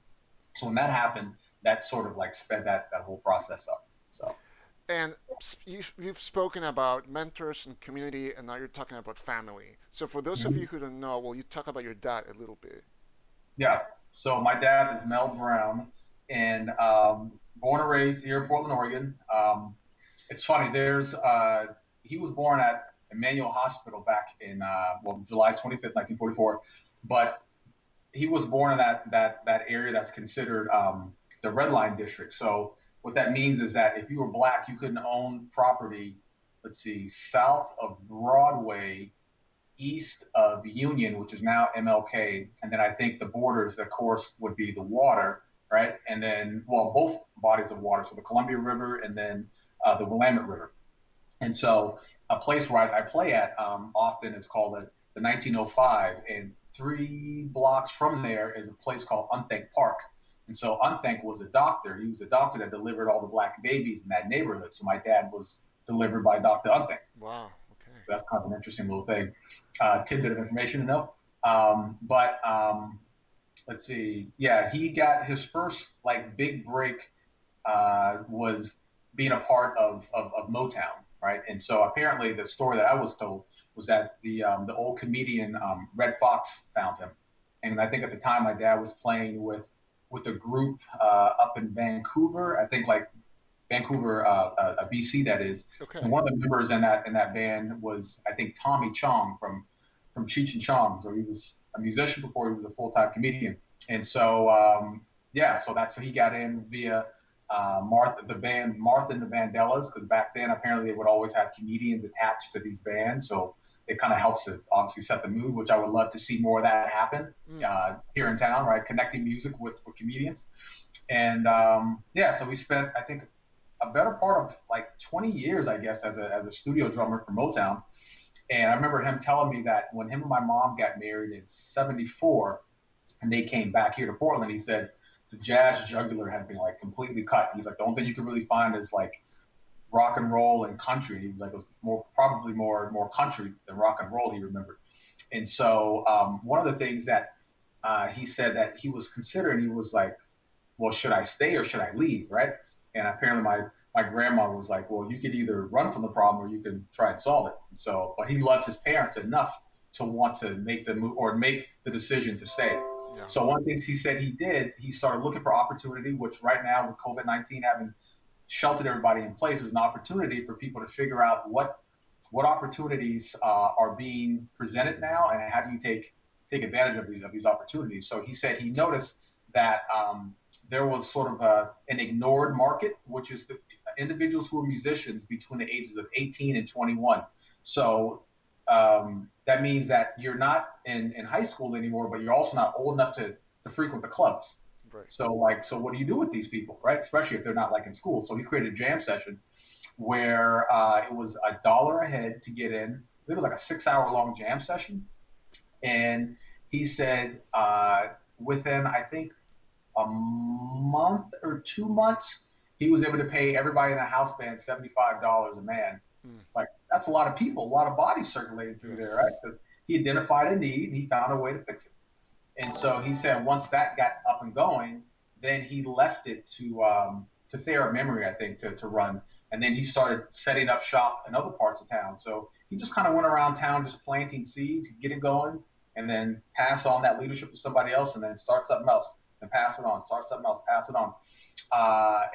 [SPEAKER 4] So when that happened, that sort of like sped that whole process up. So.
[SPEAKER 2] And you've spoken about mentors and community, and now you're talking about family. So for those of you who don't know, will you talk about your dad a little bit?
[SPEAKER 4] Yeah. So my dad is Mel Brown, and born and raised here in Portland, Oregon. It's funny. He was born at Emmanuel Hospital back in July 25th, 1944, but he was born in that area that's considered the Red Line district. So what that means is that if you were black, you couldn't own property, let's see, south of Broadway, east of Union, which is now MLK. And then I think the borders, of course, would be the water, right? And then, well, both bodies of water. So the Columbia River and then the Willamette River. And so a place where I play at often is called the 1905. And 3 blocks from there is a place called Unthank Park. And so Unthank was a doctor. He was a doctor that delivered all the black babies in that neighborhood. So my dad was delivered by Dr. Unthank.
[SPEAKER 2] Wow. Okay.
[SPEAKER 4] That's kind of an interesting little thing, tidbit of information to know. But let's see. Yeah, he got his first like big break was being a part of Motown, right? And so apparently the story that I was told was that the old comedian Red Fox found him, and I think at the time my dad was playing with a group up in Vancouver. I think like Vancouver, BC, that is.
[SPEAKER 2] Okay.
[SPEAKER 4] And one of the members in that band was I think Tommy Chong from Cheech and Chong. So he was a musician before he was a full time comedian. And so yeah, so he got in via the band Martha and the Vandellas, because back then apparently they would always have comedians attached to these bands. So it kind of helps to obviously set the mood, which I would love to see more of that happen here in town, right? Connecting music with comedians. And yeah, so we spent, I think, a better part of like 20 years, I guess, as a studio drummer for Motown. And I remember him telling me that when him and my mom got married in '74 and they came back here to Portland, he said the jazz jugular had been like completely cut. He's like, the only thing you could really find is like rock and roll and country. He was like, it was probably more country than rock and roll, he remembered. And so one of the things that he said that he was considering, he was like, well, should I stay or should I leave, right? And apparently my grandma was like, well, you could either run from the problem or you can try and solve it. And so, but he loved his parents enough to want to make the move or make the decision to stay.
[SPEAKER 2] Yeah.
[SPEAKER 4] So one of the things he said he did, he started looking for opportunity, which right now with COVID-19 having sheltered everybody in place is an opportunity for people to figure out what opportunities are being presented now and how do you take advantage of these opportunities. So he said he noticed that there was sort of an ignored market, which is the individuals who are musicians between the ages of 18 and 21. So that means that you're not in high school anymore, but you're also not old enough to frequent the clubs.
[SPEAKER 2] Right.
[SPEAKER 4] So what do you do with these people, right? Especially if they're not like in school. So he created a jam session where it was $1 a head to get in. It was like a 6-hour long jam session. And he said within, I think, a month or 2 months, he was able to pay everybody in the house band $75 a man. Like, that's a lot of people, a lot of bodies circulating through there, right? So he identified a need and he found a way to fix it. And so he said once that got up and going, then he left it to Thayer Memory, I think, to run. And then he started setting up shop in other parts of town. So he just kind of went around town just planting seeds, get it going, and then pass on that leadership to somebody else and then start something else and pass it on, start something else, pass it on.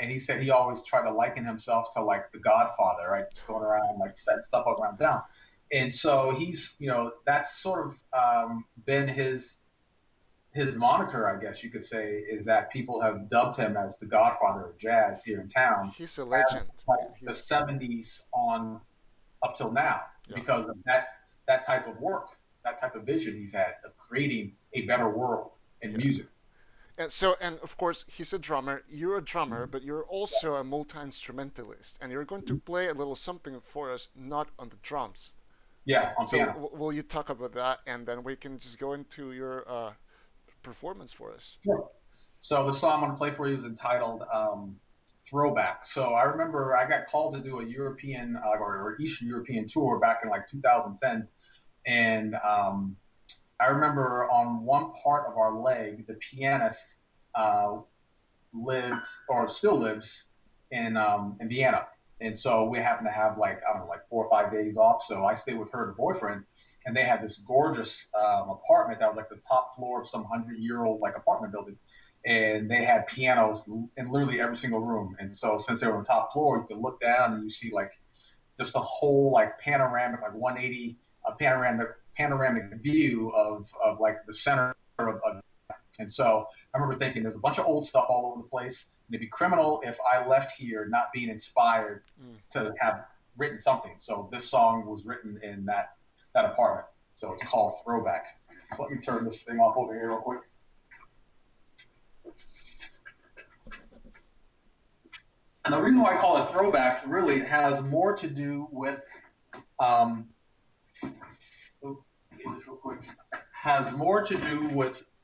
[SPEAKER 4] And he said he always tried to liken himself to like the Godfather, right? Just going around like setting stuff up around town. And so he's, that's sort of been his moniker, I guess you could say, is that people have dubbed him as the Godfather of jazz here in town.
[SPEAKER 2] He's a legend.
[SPEAKER 4] Like the 70s on up till now, because of that type of work, that type of vision he's had of creating a better world in music.
[SPEAKER 2] And of course, he's a drummer. You're a drummer, but you're also a multi-instrumentalist, and you're going to play a little something for us, not on the drums.
[SPEAKER 4] Yeah, on piano.
[SPEAKER 2] So will you talk about that, and then we can just go into your performance for us?
[SPEAKER 4] Sure. So the song I'm going to play for you is entitled Throwback. So I remember I got called to do a European or Eastern European tour back in like 2010, and I remember on one part of our leg, the pianist lived or still lives in Vienna. And so we happened to have like 4 or 5 days off. So I stayed with her and her boyfriend, and they had this gorgeous apartment that was like the top floor of some 100-year-old like apartment building. And they had pianos in literally every single room. And so since they were on the top floor, you could look down and you see like just a whole like panoramic, like 180 panoramic view of like the center of. And so I remember thinking there's a bunch of old stuff all over the place. And it'd be criminal if I left here not being inspired to have written something. So this song was written in that apartment. So it's called Throwback. So let me turn this thing off over here real quick. And the reason why I call it Throwback really has more to do with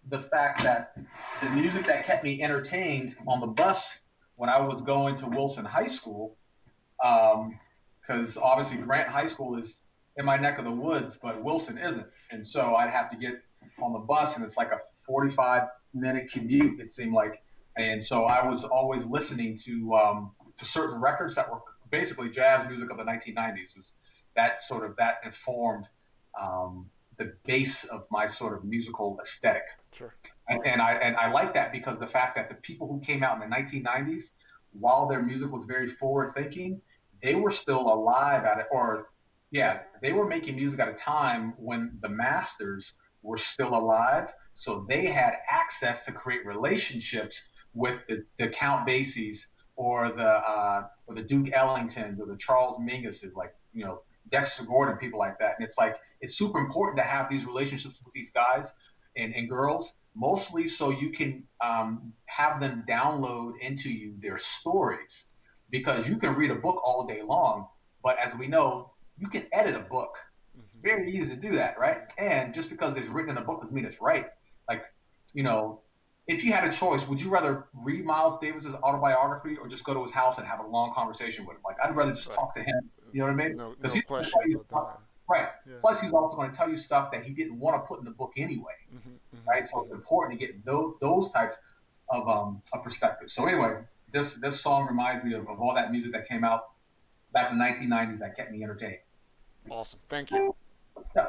[SPEAKER 4] the fact that the music that kept me entertained on the bus when I was going to Wilson High School, because obviously Grant High School is in my neck of the woods, but Wilson isn't. And so I'd have to get on the bus, and it's like a 45-minute commute, it seemed like. And so I was always listening to certain records that were basically jazz music of the 1990s. Was that sort of that informed the base of my sort of musical aesthetic.
[SPEAKER 2] Sure.
[SPEAKER 4] And I like that because the fact that the people who came out in the 1990s, while their music was very forward thinking, they were still alive at it, or yeah, they were making music at a time when the masters were still alive, so they had access to create relationships with the Count Basies or the Duke Ellingtons or the Charles Minguses, like Dexter Gordon, people like that. And it's like it's super important to have these relationships with these guys and girls, mostly so you can have them download into you their stories, because you can read a book all day long, but as we know, you can edit a book. It's
[SPEAKER 2] Hmm.
[SPEAKER 4] very easy to do that, right? And just because it's written in a book doesn't mean it's right. Like, you know, if you had a choice, would you rather read Miles Davis's autobiography or just go to his house and have a long conversation with him? Like, I'd rather just
[SPEAKER 2] Right.
[SPEAKER 4] talk to him. You know what I mean?
[SPEAKER 2] No,
[SPEAKER 4] Because
[SPEAKER 2] no
[SPEAKER 4] he's going to
[SPEAKER 2] question
[SPEAKER 4] tell you
[SPEAKER 2] about
[SPEAKER 4] stuff,
[SPEAKER 2] that.
[SPEAKER 4] right?
[SPEAKER 2] Yeah.
[SPEAKER 4] Plus, he's also going to tell you stuff that he didn't want to put in the book anyway,
[SPEAKER 2] Hmm.
[SPEAKER 4] right? So it's important to get those types of perspectives. So anyway, this song reminds me of all that music that came out back in the 1990s that kept me entertained.
[SPEAKER 2] Awesome. Thank you.
[SPEAKER 4] Yeah.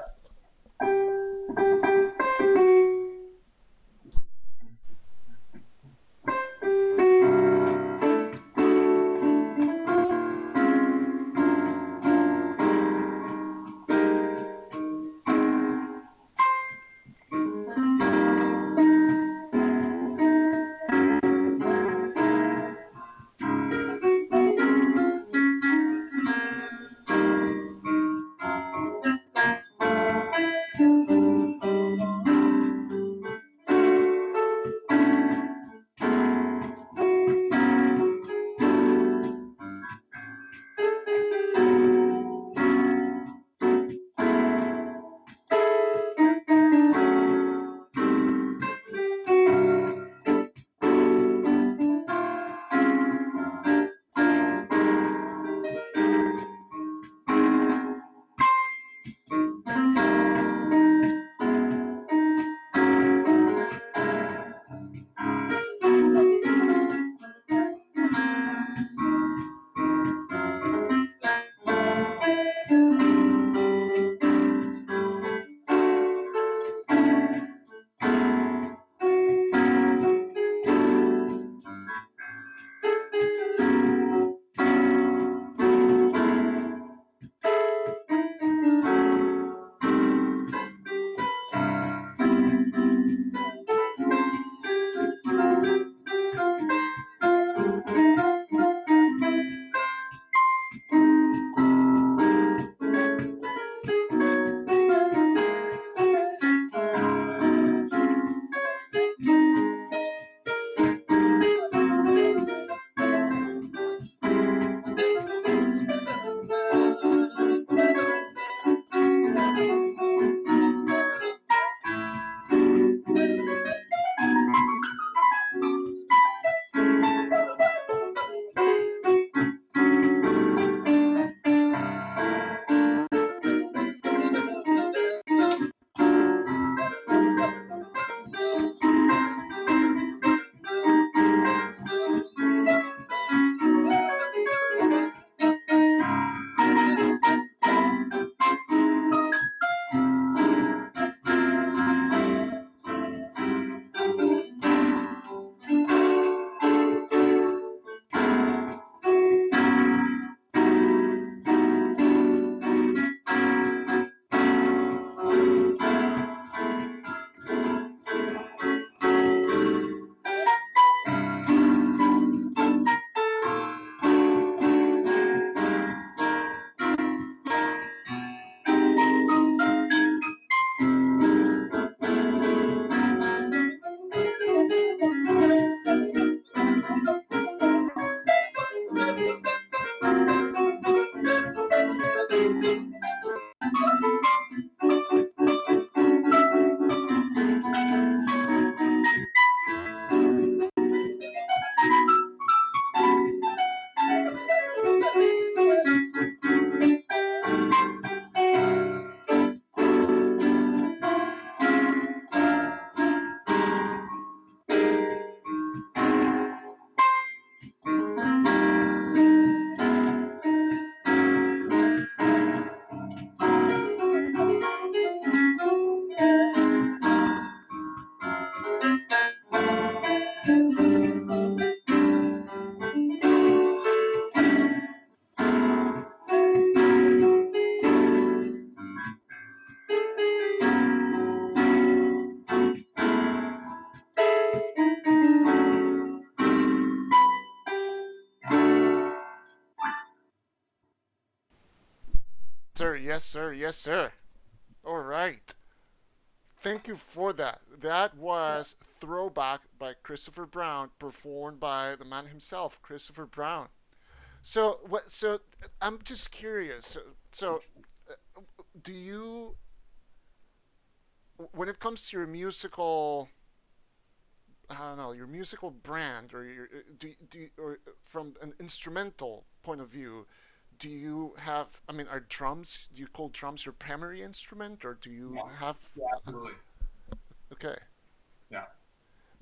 [SPEAKER 2] sir. Yes, sir. Yes, sir. All right. Thank you for that. That was Throwback by Christopher Brown, performed by the man himself, Christopher Brown. So, what? So, I'm just curious. So, do you, when it comes to your musical, I don't know, your musical brand, or your, or from an instrumental point of view, do you have? I mean, are drums? Do you call drums your primary instrument, or do you
[SPEAKER 4] Yeah,
[SPEAKER 2] have?
[SPEAKER 4] yeah, absolutely.
[SPEAKER 2] Okay,
[SPEAKER 4] Yeah.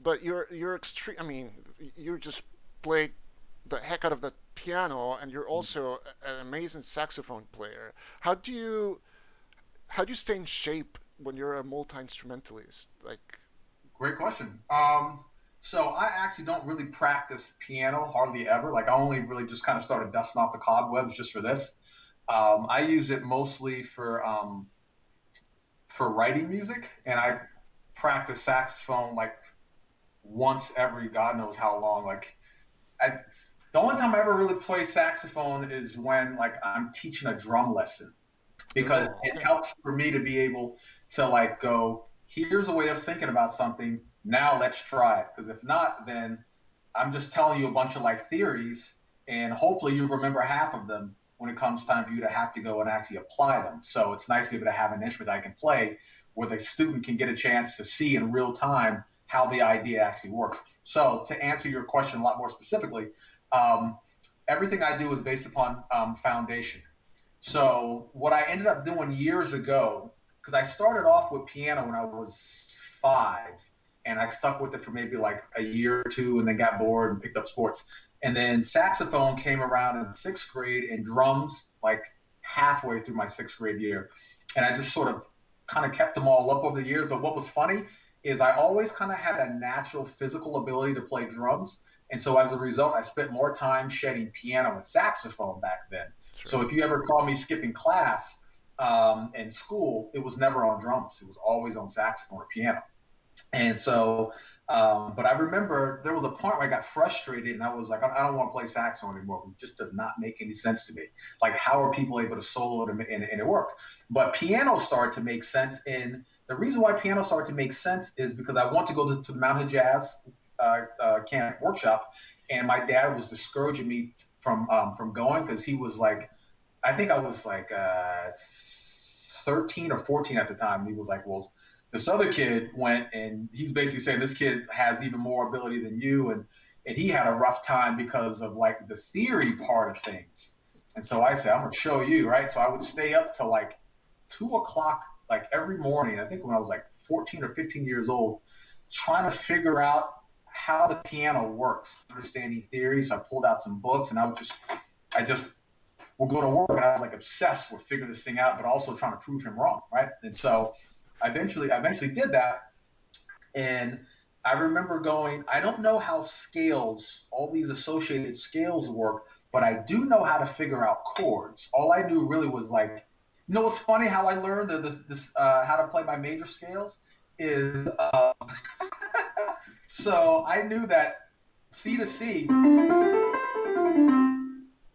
[SPEAKER 2] but you're extreme. I mean, you just played the heck out of the piano, and you're also an amazing saxophone player. How do you how do you stay in shape when you're a multi instrumentalist? Like,
[SPEAKER 4] Great question. So I actually don't really practice piano hardly ever. Like I only really just kind of started dusting off the cobwebs just for this. I use it mostly for writing music, and I practice saxophone like once every God knows how long. Like I, the only time I ever really play saxophone is when like I'm teaching a drum lesson because
[SPEAKER 2] oh,
[SPEAKER 4] it
[SPEAKER 2] okay,
[SPEAKER 4] helps for me to be able to like go, here's a way of thinking about something. Now let's try it. Because if not, then I'm just telling you a bunch of like theories, and hopefully you remember half of them when it comes time for you to have to go and actually apply them. So it's nice to be able to have an instrument I can play where the student can get a chance to see in real time how the idea actually works. So to answer your question a lot more specifically, um, everything I do is based upon foundation. So what I ended up doing years ago, because I started off with piano when I was 5, and I stuck with it for maybe like a year or two, and then got bored and picked up sports. And then saxophone came around in 6th grade, and drums like halfway through my 6th grade year. And I just sort of kind of kept them all up over the years. But what was funny is I always kind of had a natural physical ability to play drums. And so as a result, I spent more time shedding piano and saxophone back then.
[SPEAKER 2] sure.
[SPEAKER 4] So if you ever saw me skipping class in school, it was never on drums. It was always on saxophone or piano. And so, but I remember there was a point where I got frustrated and I was like, I don't want to play saxophone anymore. It just does not make any sense to me. Like, how are people able to solo it and it work? But piano started to make sense. And the reason why piano started to make sense is because I want to go to the Mountain Jazz camp workshop, and my dad was discouraging me from going because he was like, I think I was like 13 or 14 at the time. And he was like, well, this other kid went, and he's basically saying this kid has even more ability than you, and he had a rough time because of like the theory part of things. And so I said, I'm gonna show you, right? So I would stay up till like 2 o'clock, like every morning. I think when I was like 14 or 15 years old, trying to figure out how the piano works, understanding theory. So I pulled out some books, and I just would go to work, and I was like obsessed with figuring this thing out, but also trying to prove him wrong, right? And so I eventually did that, and I remember going, I don't know how scales, all these associated scales work, but I do know how to figure out chords. All I knew really was like, you know what's funny? How I learned how to play my major scales is so I knew that C to C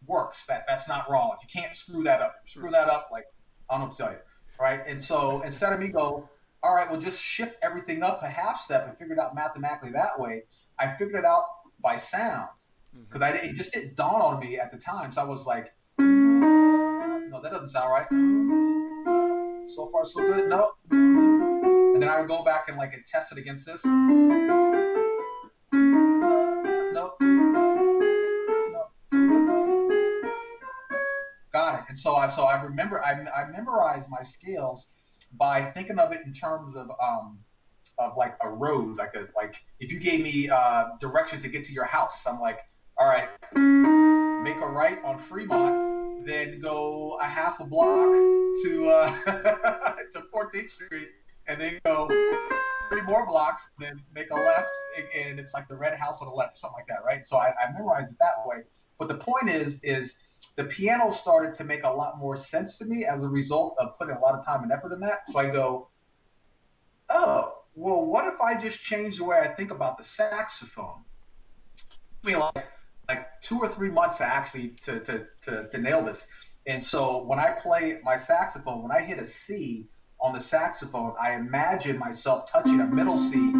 [SPEAKER 4] works. That's not wrong. You can't screw that up. Screw that up, like I don't know what to tell you, right? And so instead of me go, all right, well just shift everything up a half step and figure it out mathematically that way, I figured it out by sound because
[SPEAKER 2] Mm-hmm.
[SPEAKER 4] it just didn't dawn on me at the time. So I was like, no, that doesn't sound right. So far so good. No. And then I would go back and like and test it against this. No. No. Got it. And so I remember I memorized my scales by thinking of it in terms of like a road, like if you gave me directions to get to your house, I'm like, all right, make a right on Fremont, then go a half a block to to 14th Street, and then go 3 more blocks, then make a left, and it's like the red house on the left, something like that, right? So I memorized it that way. But the point is the piano started to make a lot more sense to me as a result of putting a lot of time and effort in that. So I go, oh, well, what if I just change the way I think about the saxophone? I mean, like 2 or 3 months actually to nail this. And so when I play my saxophone, when I hit a C on the saxophone, I imagine myself touching a middle C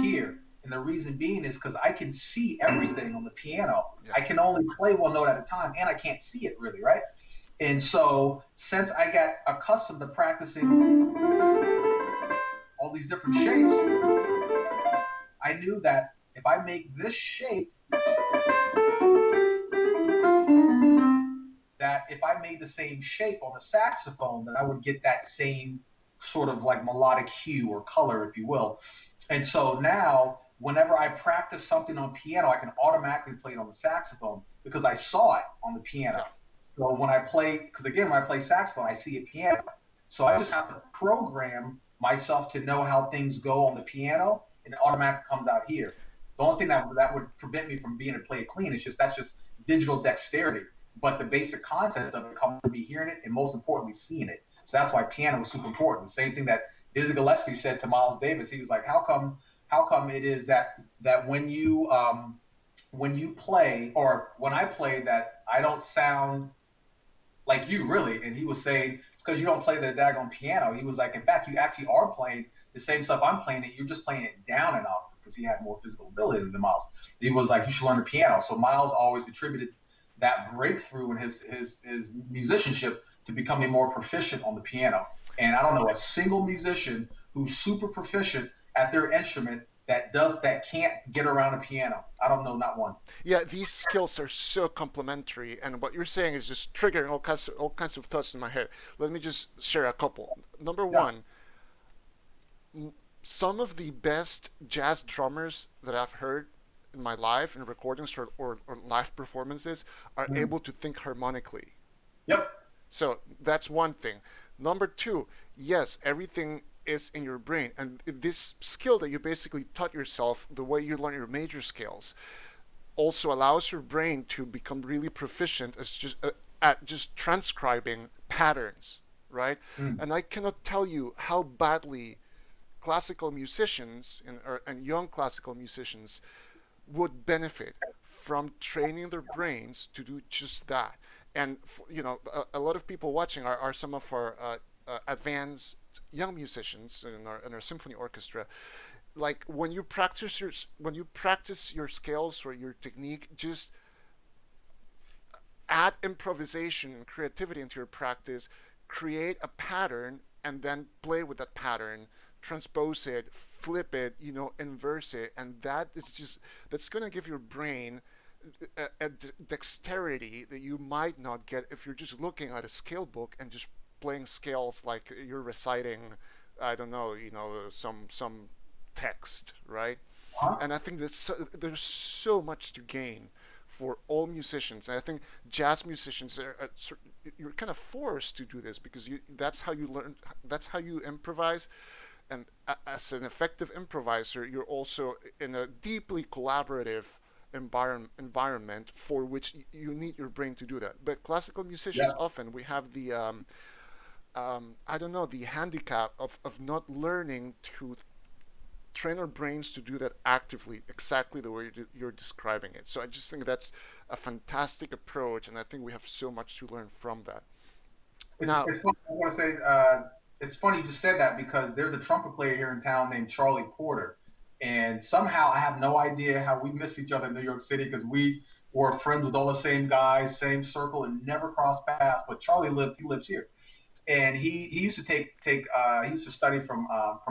[SPEAKER 4] here. And the reason being is because I can see everything on the piano.
[SPEAKER 2] Yeah.
[SPEAKER 4] I can only play one note at a time, and I can't see it really, right? And so since I got accustomed to practicing all these different shapes, I knew that if I make this shape, that if I made the same shape on the saxophone, that I would get that same sort of like melodic hue or color, if you will. And so now, whenever I practice something on piano, I can automatically play it on the saxophone because I saw it on the piano.
[SPEAKER 2] Yeah.
[SPEAKER 4] So when I play, because again, when I play saxophone, I see a piano. So I just have to program myself to know how things go on the piano, and it automatically comes out here. The only thing that would prevent me from being able to play it clean is just that's just digital dexterity. But the basic concept of it comes from me hearing it and most importantly seeing it. So that's why piano is super important. The same thing that Dizzy Gillespie said to Miles Davis. He was like, how come it is that when you play or when I play that I don't sound like you really? And he was saying it's because you don't play the daggone piano. He was like, in fact, you actually are playing the same stuff I'm playing it. You're just playing it down and octave because he had more physical ability than Miles. He was like, you should learn the piano. So Miles always attributed that breakthrough in his musicianship to becoming more proficient on the piano. And I don't know a single musician who's super proficient at their instrument that can't get around a piano. I don't know not one.
[SPEAKER 2] Yeah, these skills are so complementary, and what you're saying is just triggering all kinds of thoughts in my head. Let me just share a couple. Number
[SPEAKER 4] Yeah.
[SPEAKER 2] one, some of the best jazz drummers that I've heard in my life in recordings or live performances are
[SPEAKER 4] Mhm.
[SPEAKER 2] able to think harmonically.
[SPEAKER 4] Yep.
[SPEAKER 2] So that's one thing. Number two, yes, everything is in your brain, and this skill that you basically taught yourself, the way you learn your major scales, also allows your brain to become really proficient at just transcribing patterns, right?
[SPEAKER 4] Mm.
[SPEAKER 2] And I cannot tell you how badly classical musicians and young classical musicians would benefit from training their brains to do just that. And a lot of people watching are some of our advanced young musicians in our symphony orchestra. Like when you practice your scales or your technique, just add improvisation and creativity into your practice, create a pattern, and then play with that pattern, transpose it, flip it, inverse it, and that's going to give your brain a dexterity that you might not get if you're just looking at a scale book and just playing scales like you're reciting, I don't know, some text, right?
[SPEAKER 4] Huh?
[SPEAKER 2] And I think there's so much to gain for all musicians. And I think jazz musicians you're kind of forced to do this because that's how you learn, that's how you improvise. And as an effective improviser, you're also in a deeply collaborative environment for which you need your brain to do that. But classical musicians,
[SPEAKER 4] Yeah.
[SPEAKER 2] often we have the I don't know, the handicap of not learning to train our brains to do that actively, exactly the way you're describing it. So I just think that's a fantastic approach, and I think we have so much to learn from that. Now,
[SPEAKER 4] It's funny. I want to say it's funny you just said that because there's a trumpet player here in town named Charlie Porter, and somehow I have no idea how we missed each other in New York City because we were friends with all the same guys, same circle, and never crossed paths. But Charlie lived; he lives here, and he used to take he used to study from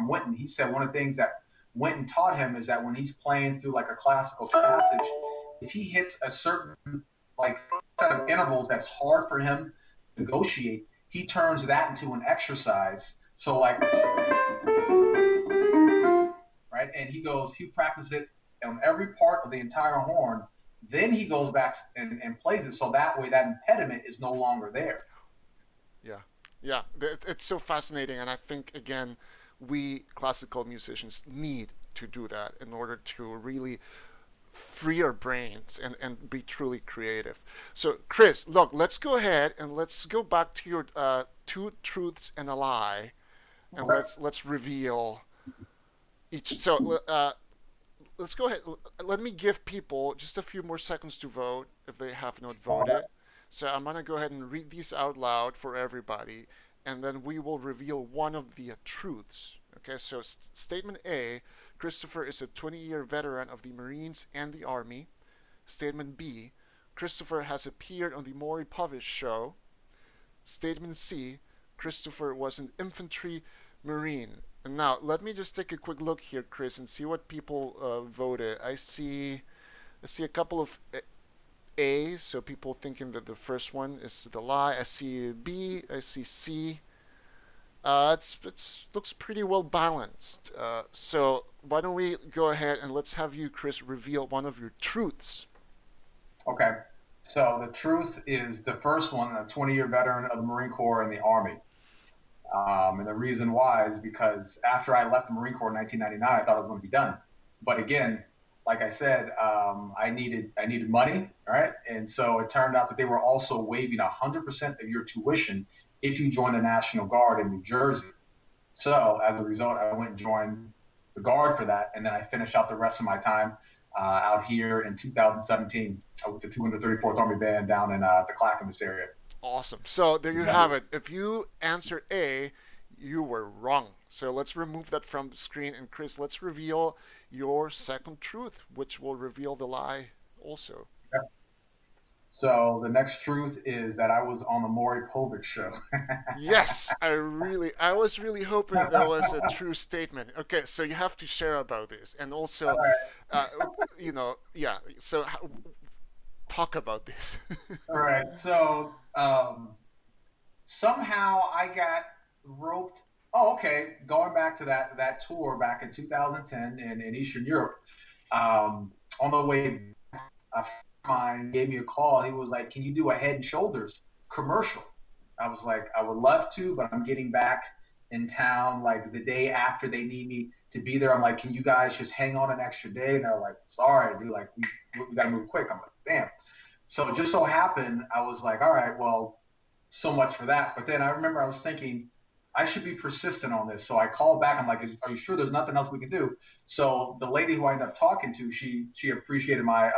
[SPEAKER 4] Winton. He said one of the things that Winton taught him is that when he's playing through like a classical passage, if he hits a certain like set of intervals that's hard for him to negotiate, he turns that into an exercise. So like right, and he practices it on every part of the entire horn. Then he goes back and plays it. So that way that impediment is no longer there.
[SPEAKER 2] yeah, yeah, it's so fascinating, and I think again, we classical musicians need to do that in order to really free our brains and be truly creative. So, Chris, look, let's go ahead and let's go back to your two truths and a lie, and
[SPEAKER 4] Okay.
[SPEAKER 2] let's reveal each. So, let's go ahead. Let me give people just a few more seconds to vote if they have not
[SPEAKER 4] All right.
[SPEAKER 2] voted. So I'm going to go ahead and read these out loud for everybody, and then we will reveal one of the truths. Okay, so statement A: Christopher is a 20-year veteran of the Marines and the Army. Statement B: Christopher has appeared on the Maury Povich show. Statement C: Christopher was an infantry marine. And now, let me just take a quick look here, Chris, and see what people voted. I see a couple of A's, so people thinking that the first one is the lie. I see B. I see C. It's looks pretty well balanced. So why don't we go ahead and let's have you, Chris, reveal one of your truths.
[SPEAKER 4] Okay. So the truth is the first one, a 20-year veteran of the Marine Corps and the Army. And the reason why is because after I left the Marine Corps in 1999, I thought I was going to be done. But again, like I said, I needed money, right? And so it turned out that they were also waiving 100% of your tuition if you join the National Guard in New Jersey. So as a result, I went and joined the Guard for that, and then I finished out the rest of my time out here in 2017 with the 234th Army Band down in the Clackamas area.
[SPEAKER 2] Awesome. So there you have it. If you answer A, you were wrong. So let's remove that from the screen. And Chris, let's reveal your second truth, which will reveal the lie also.
[SPEAKER 4] Okay. So the next truth is that I was on the Maury Povich show.
[SPEAKER 2] Yes, I was really hoping that was a true statement. Okay, so you have to share about this, and also, uh, yeah. So talk about this.
[SPEAKER 4] All right. So somehow I got roped. Oh, okay. Going back to that tour back in 2010 in Eastern Europe. On the way, a friend of mine gave me a call. He was like, "Can you do a Head and Shoulders commercial?" I was like, "I would love to, but I'm getting back in town like the day after they need me to be there." I'm like, "Can you guys just hang on an extra day?" And they're like, "Sorry, dude. Like we got to move quick." I'm like, "Damn." So it just so happened, I was like, all right, well, so much for that. But then I remember I was thinking, I should be persistent on this. So I called back. I'm like, are you sure there's nothing else we can do? So the lady who I ended up talking to, she appreciated my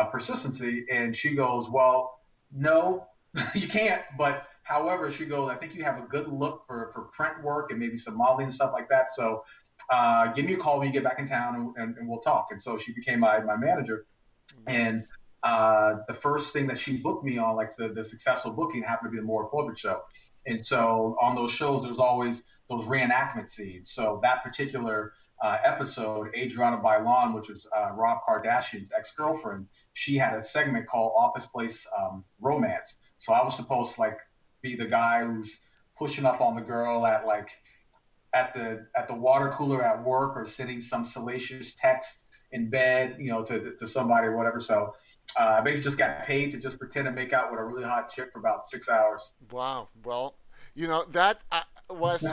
[SPEAKER 4] persistency, and she goes, well, no, you can't. But however, she goes, I think you have a good look for print work and maybe some modeling and stuff like that. So give me a call when you get back in town, and we'll talk. And so she became my manager. And the first thing that she booked me on, like the successful booking, happened to be the Maury Povich show. And so on those shows, there's always those reenactment scenes. So that particular episode, Adriana Bailon, which was Rob Kardashian's ex-girlfriend, she had a segment called Office Place Romance. So I was supposed to like be the guy who's pushing up on the girl at the water cooler at work, or sending some salacious text in bed, to somebody or whatever. So I basically just got paid to just pretend to make out with a really hot chick for about 6 hours.
[SPEAKER 2] Wow. Well, that was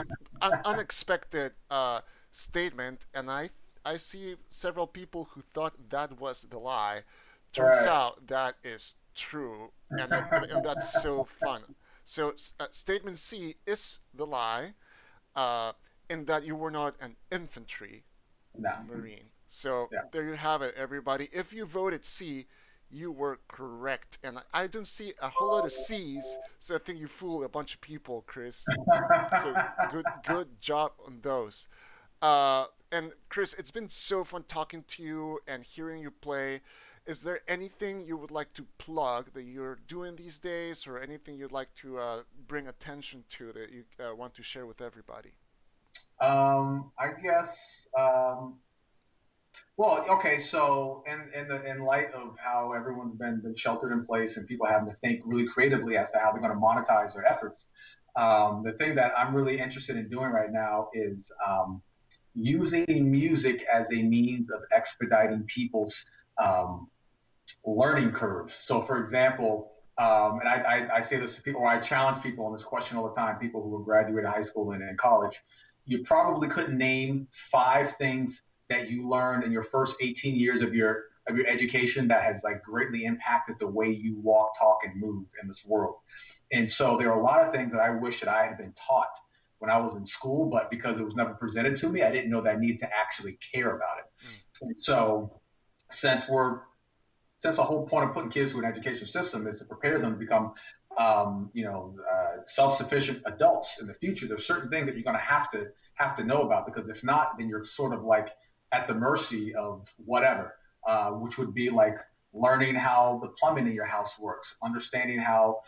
[SPEAKER 2] an unexpected statement, and I see several people who thought that was the lie. Turns out that is true, and that's so fun. So statement C is the lie, in that you were not an infantry
[SPEAKER 4] No.
[SPEAKER 2] marine. So
[SPEAKER 4] Yeah.
[SPEAKER 2] there you have it, everybody. If you voted C, you were correct, and I don't see a whole lot of C's, so I think you fooled a bunch of people, Chris. So good job on those. And Chris, it's been so fun talking to you and hearing you play. Is there anything you would like to plug that you're doing these days, or anything you'd like to bring attention to that you want to share with everybody?
[SPEAKER 4] I guess. Well, okay. So, in light of how everyone's been sheltered in place and people having to think really creatively as to how they're going to monetize their efforts, the thing that I'm really interested in doing right now is using music as a means of expediting people's um, learning curves. So, for example, and I say this to people, or I challenge people on this question all the time, people who have graduated high school and college. You probably couldn't name 5 things that you learned in your first 18 years of your education that has like greatly impacted the way you walk, talk, and move in this world. And so there are a lot of things that I wish that I had been taught when I was in school, but because it was never presented to me, I didn't know that I needed to actually care about it. And so since we're since the whole point of putting kids through an education system is to prepare them to become, self-sufficient adults in the future, there's certain things that you're going to have to know about, because if not, then you're sort of like at the mercy of whatever, which would be like learning how the plumbing in your house works, understanding how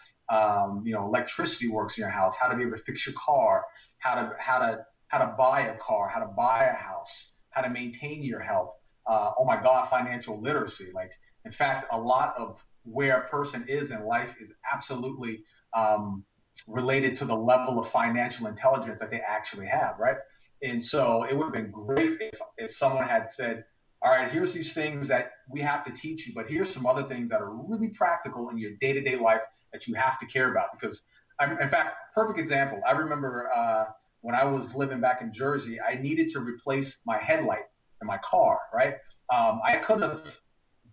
[SPEAKER 4] electricity works in your house, how to be able to fix your car, how to buy a car, how to buy a house, how to maintain your health. Oh my God, financial literacy. Like, in fact, a lot of where a person is in life is absolutely um, related to the level of financial intelligence that they actually have, right? And so it would have been great if someone had said, all right, here's these things that we have to teach you, but here's some other things that are really practical in your day to day life that you have to care about. Because, in fact, perfect example, I remember when I was living back in Jersey, I needed to replace my headlight in my car, right? I could have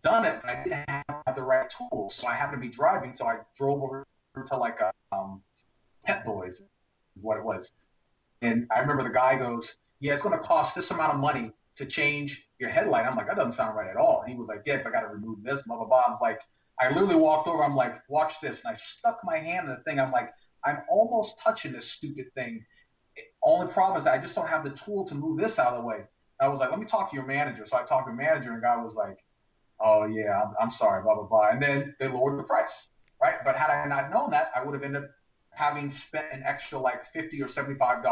[SPEAKER 4] done it, but I didn't have the right tools. So I happened to be driving, so I drove over to like a Pet Boys, is what it was. And I remember the guy goes, "Yeah, it's going to cost this amount of money to change your headlight." I'm like, "That doesn't sound right at all." He was like, "Yeah, 'cause I got to remove this, blah, blah, blah." I was like, I literally walked over. I'm like, "Watch this." And I stuck my hand in the thing. I'm like, I'm almost touching this stupid thing. Only problem is I just don't have the tool to move this out of the way. I was like, "Let me talk to your manager." So I talked to the manager, and the guy was like, "Oh, yeah, I'm sorry, blah, blah, blah." And then they lowered the price, right? But had I not known that, I would have ended up having spent an extra like 50 or $75.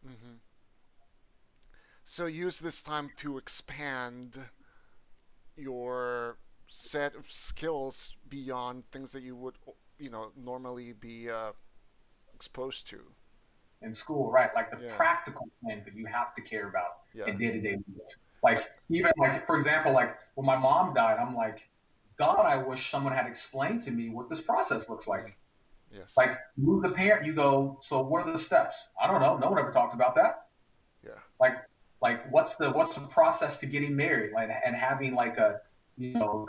[SPEAKER 2] Hmm. So use this time to expand your set of skills beyond things that you would, normally be exposed to.
[SPEAKER 4] In school, right? Like the
[SPEAKER 2] Yeah.
[SPEAKER 4] practical things that you have to care about
[SPEAKER 2] Yeah.
[SPEAKER 4] in day to day life.
[SPEAKER 2] I,
[SPEAKER 4] Like, even like, for example, like when my mom died, I'm like, God, I wish someone had explained to me what this process looks
[SPEAKER 2] mm,
[SPEAKER 4] like.
[SPEAKER 2] yes.
[SPEAKER 4] Like, you the parent, you go, so what are the steps? I don't know. No one ever talks about that.
[SPEAKER 2] Yeah.
[SPEAKER 4] Like, what's the process to getting married, like, and having like a, being able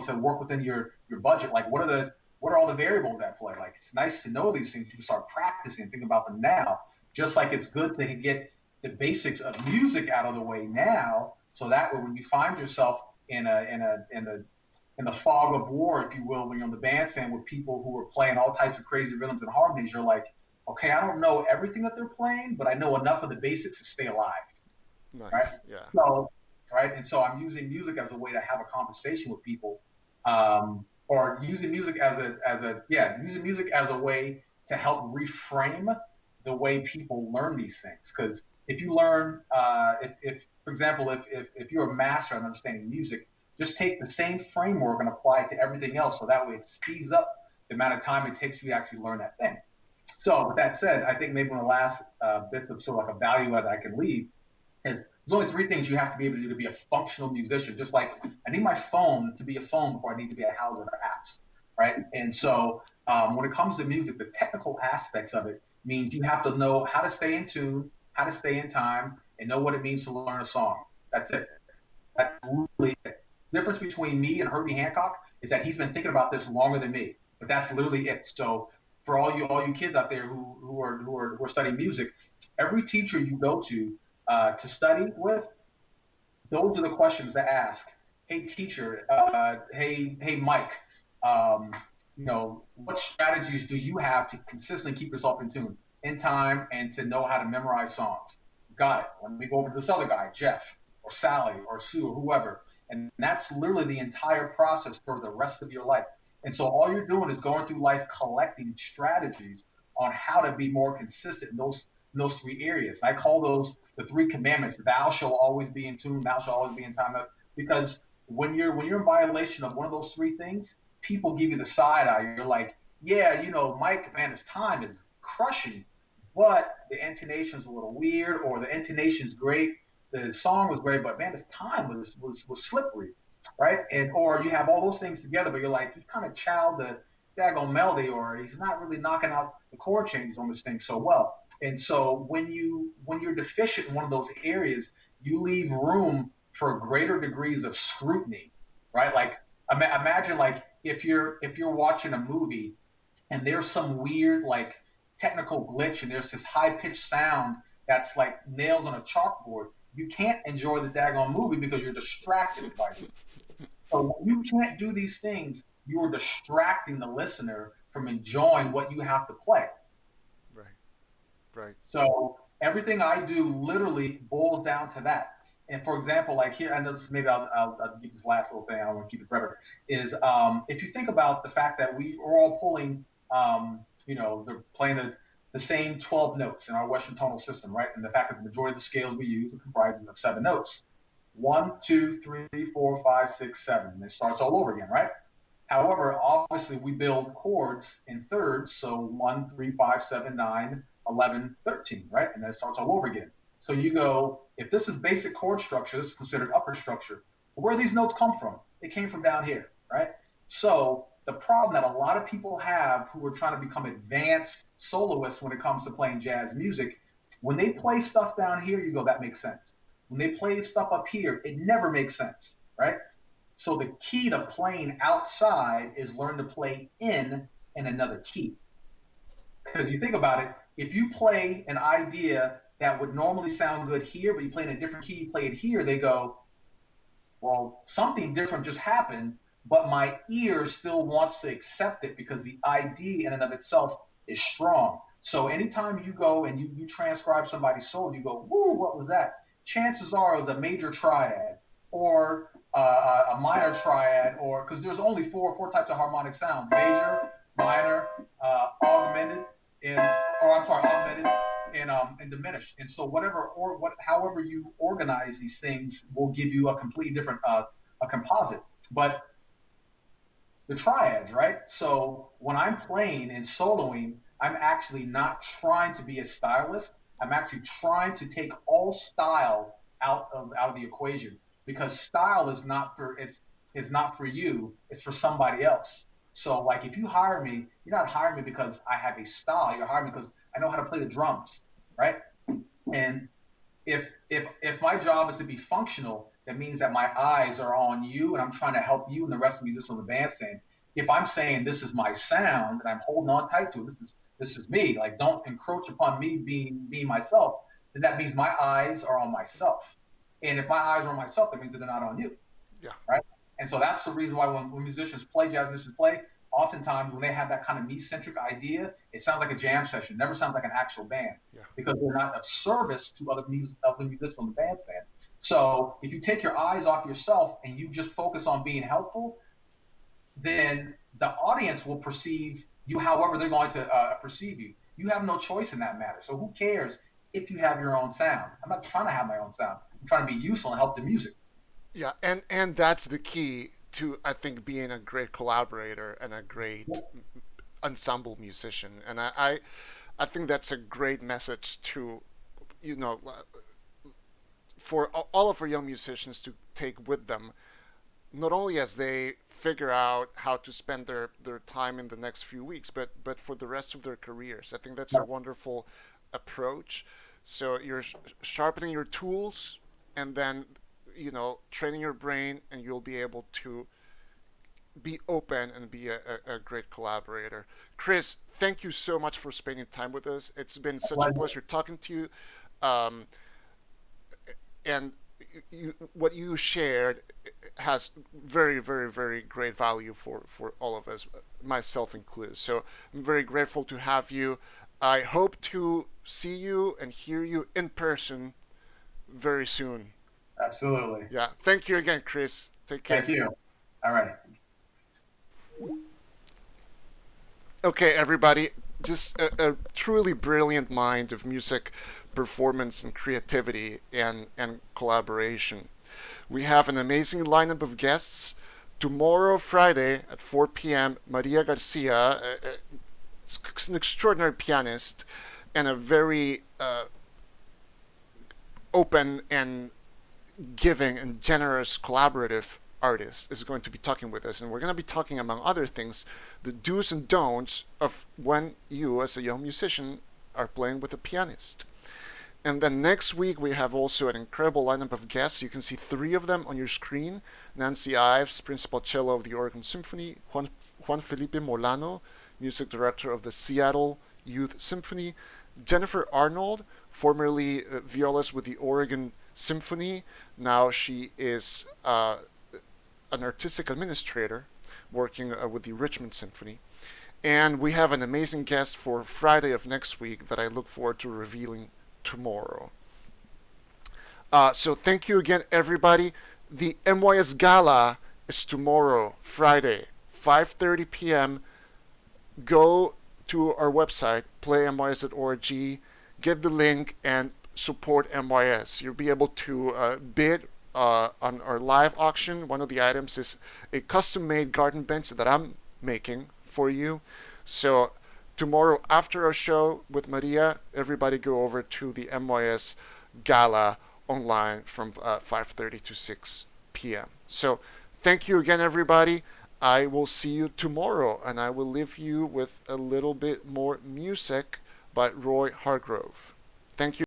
[SPEAKER 4] to work within your budget. Like, what are all the variables at play? Like, it's nice to know these things. You can start practicing, think about them now. Just like it's good to get the basics of music out of the way now, so that way when you find yourself in the fog of war, if you will, when you're on the bandstand with people who are playing all types of crazy rhythms and harmonies, you're like, okay, I don't know everything that they're playing, but I know enough of the basics to stay alive, right?
[SPEAKER 2] Nice. Yeah.
[SPEAKER 4] So, right, and so I'm using music as a way to have a conversation with people, or using music using music as a way to help reframe the way people learn these things. Because if you learn, if for example, if you're a master at understanding music, just take the same framework and apply it to everything else, so that way it speeds up the amount of time it takes you to actually learn that thing. So with that said, I think maybe one of the last bits of sort of like a value add that I can leave is there's only three things you have to be able to do to be a functional musician. Just like I need my phone to be a phone before I need to be a house of apps, right? And so when it comes to music, the technical aspects of it means you have to know how to stay in tune, how to stay in time, and know what it means to learn a song. That's it. That's literally it. The difference between me and Herbie Hancock is that he's been thinking about this longer than me. But that's literally it. So for all you kids out there who are studying music, every teacher you go to study with, those are the questions to ask. Hey teacher, hey Mike, um, what strategies do you have to consistently keep yourself in tune, in time, and to know how to memorize songs? Got it. Let me go over to this other guy, Jeff, or Sally, or Sue, or whoever. And that's literally the entire process for the rest of your life. And so all you're doing is going through life collecting strategies on how to be more consistent in those three areas. I call those the three commandments. Thou shalt always be in tune, thou shalt always be in time. Because when you're in violation of one of those three things, people give you the side eye. You're like, yeah, Mike, man, his time is crushing, but the intonation's a little weird, or the intonation's great, the song was great, but man, his time was slippery, right? And or you have all those things together, but you're like, he kind of chowed the daggone melody, or he's not really knocking out the chord changes on this thing so well. And so when you're deficient in one of those areas, you leave room for greater degrees of scrutiny, right? Like, imagine like if you're watching a movie and there's some weird like technical glitch and there's this high pitched sound that's like nails on a chalkboard. You can't enjoy the daggone movie because you're distracted by this, So when you can't do these things, you are distracting the listener from enjoying what you have to play.
[SPEAKER 2] Right. Right.
[SPEAKER 4] So everything I do literally boils down to that. And for example, like here, and this maybe I'll give this last little thing. I don't want to keep it forever. Is if you think about the fact that we are all pulling, they're playing the same 12 notes in our Western tonal system, right? And the fact that the majority of the scales we use are comprised of 7 notes. 1, 2, 3, 4, 5, 6, 7. And it starts all over again, right? However, obviously, we build chords in thirds. So 1, 3, 5, 7, 9, 11, 13, right? And then it starts all over again. So you go, if this is basic chord structure, this is considered upper structure. Where do these notes come from? They came from down here, right? So the problem that a lot of people have who are trying to become advanced soloists when it comes to playing jazz music, when they play stuff down here, you go, that makes sense. When they play stuff up here, it never makes sense, right? So the key to playing outside is learn to play in another key. Because you think about it, if you play an idea that would normally sound good here, but you play in a different key, you play it here, they go, well, something different just happened, but my ear still wants to accept it because the idea in and of itself is strong. So anytime you go and you transcribe somebody's soul, you go, woo, what was that? Chances are it was a major triad or a minor triad, or because there's only four types of harmonic sounds: major, minor, augmented, and augmented and diminished. And so however you organize these things will give you a completely different a composite. But the triads, right? So when I'm playing and soloing, I'm actually not trying to be a stylist. I'm actually trying to take all style out of the equation, because style is not for you. It's for somebody else. So like if you hire me, you're not hiring me because I have a style. You're hiring me because I know how to play the drums, right? And if my job is to be functional, that means that my eyes are on you and I'm trying to help you and the rest of the musicians on the bandstand. If I'm saying this is my sound and I'm holding on tight to it, this is me. Like, don't encroach upon me being myself. Then that means my eyes are on myself. And if my eyes are on myself, that means that they're not on you.
[SPEAKER 2] Yeah.
[SPEAKER 4] Right. And so that's the reason why when musicians play, jazz musicians play, oftentimes when they have that kind of me-centric idea, it sounds like a jam session. It never sounds like an actual band.
[SPEAKER 2] Yeah.
[SPEAKER 4] Because they're not of service to other musicians on the bandstand. So if you take your eyes off yourself and you just focus on being helpful, then the audience will perceive you however they're going to perceive you. You have no choice in that matter. So who cares if you have your own sound? I'm not trying to have my own sound. I'm trying to be useful and help the music.
[SPEAKER 2] Yeah, and that's the key to, I think, being a great collaborator and a great ensemble musician. And I think that's a great message to, you know, for all of our young musicians to take with them, not only as they figure out how to spend their time in the next few weeks, but for the rest of their careers. I think that's a wonderful approach. So you're sharpening your tools, and then, you know, training your brain, and you'll be able to be open and be a great collaborator. Chris, thank you so much for spending time with us. It's been such a pleasure talking to you. Um, and what you shared has very, very, very great value for all of us, myself included. So I'm very grateful to have you. I hope to see you and hear you in person very soon.
[SPEAKER 4] Absolutely.
[SPEAKER 2] Yeah. Thank you again, Chris. Take care.
[SPEAKER 4] Thank you. All right.
[SPEAKER 2] Okay, everybody. Just a truly brilliant mind of music performance and creativity and collaboration. We have an amazing lineup of guests. Tomorrow, Friday at 4 p.m., Maria Garcia, an extraordinary pianist and a very open and giving and generous collaborative artist, is going to be talking with us. And we're going to be talking, among other things, the do's and don'ts of when you, as a young musician, are playing with a pianist. And then next week we have also an incredible lineup of guests. You can see 3 of them on your screen. Nancy Ives, principal cello of the Oregon Symphony. Juan Felipe Molano, music director of the Seattle Youth Symphony. Jennifer Arnold, formerly violist with the Oregon Symphony. Now she is an artistic administrator working with the Richmond Symphony. And we have an amazing guest for Friday of next week that I look forward to revealing tomorrow. So thank you again, everybody. The MYS Gala is tomorrow, Friday, 5:30 p.m. Go to our website, playmys.org, get the link, and support MYS. You'll be able to bid on our live auction. One of the items is a custom-made garden bench that I'm making for you. So tomorrow after our show with Maria, everybody go over to the MYS Gala online from 5:30 to 6 p.m. So thank you again, everybody. I will see you tomorrow, and I will leave you with a little bit more music by Roy Hargrove. Thank you.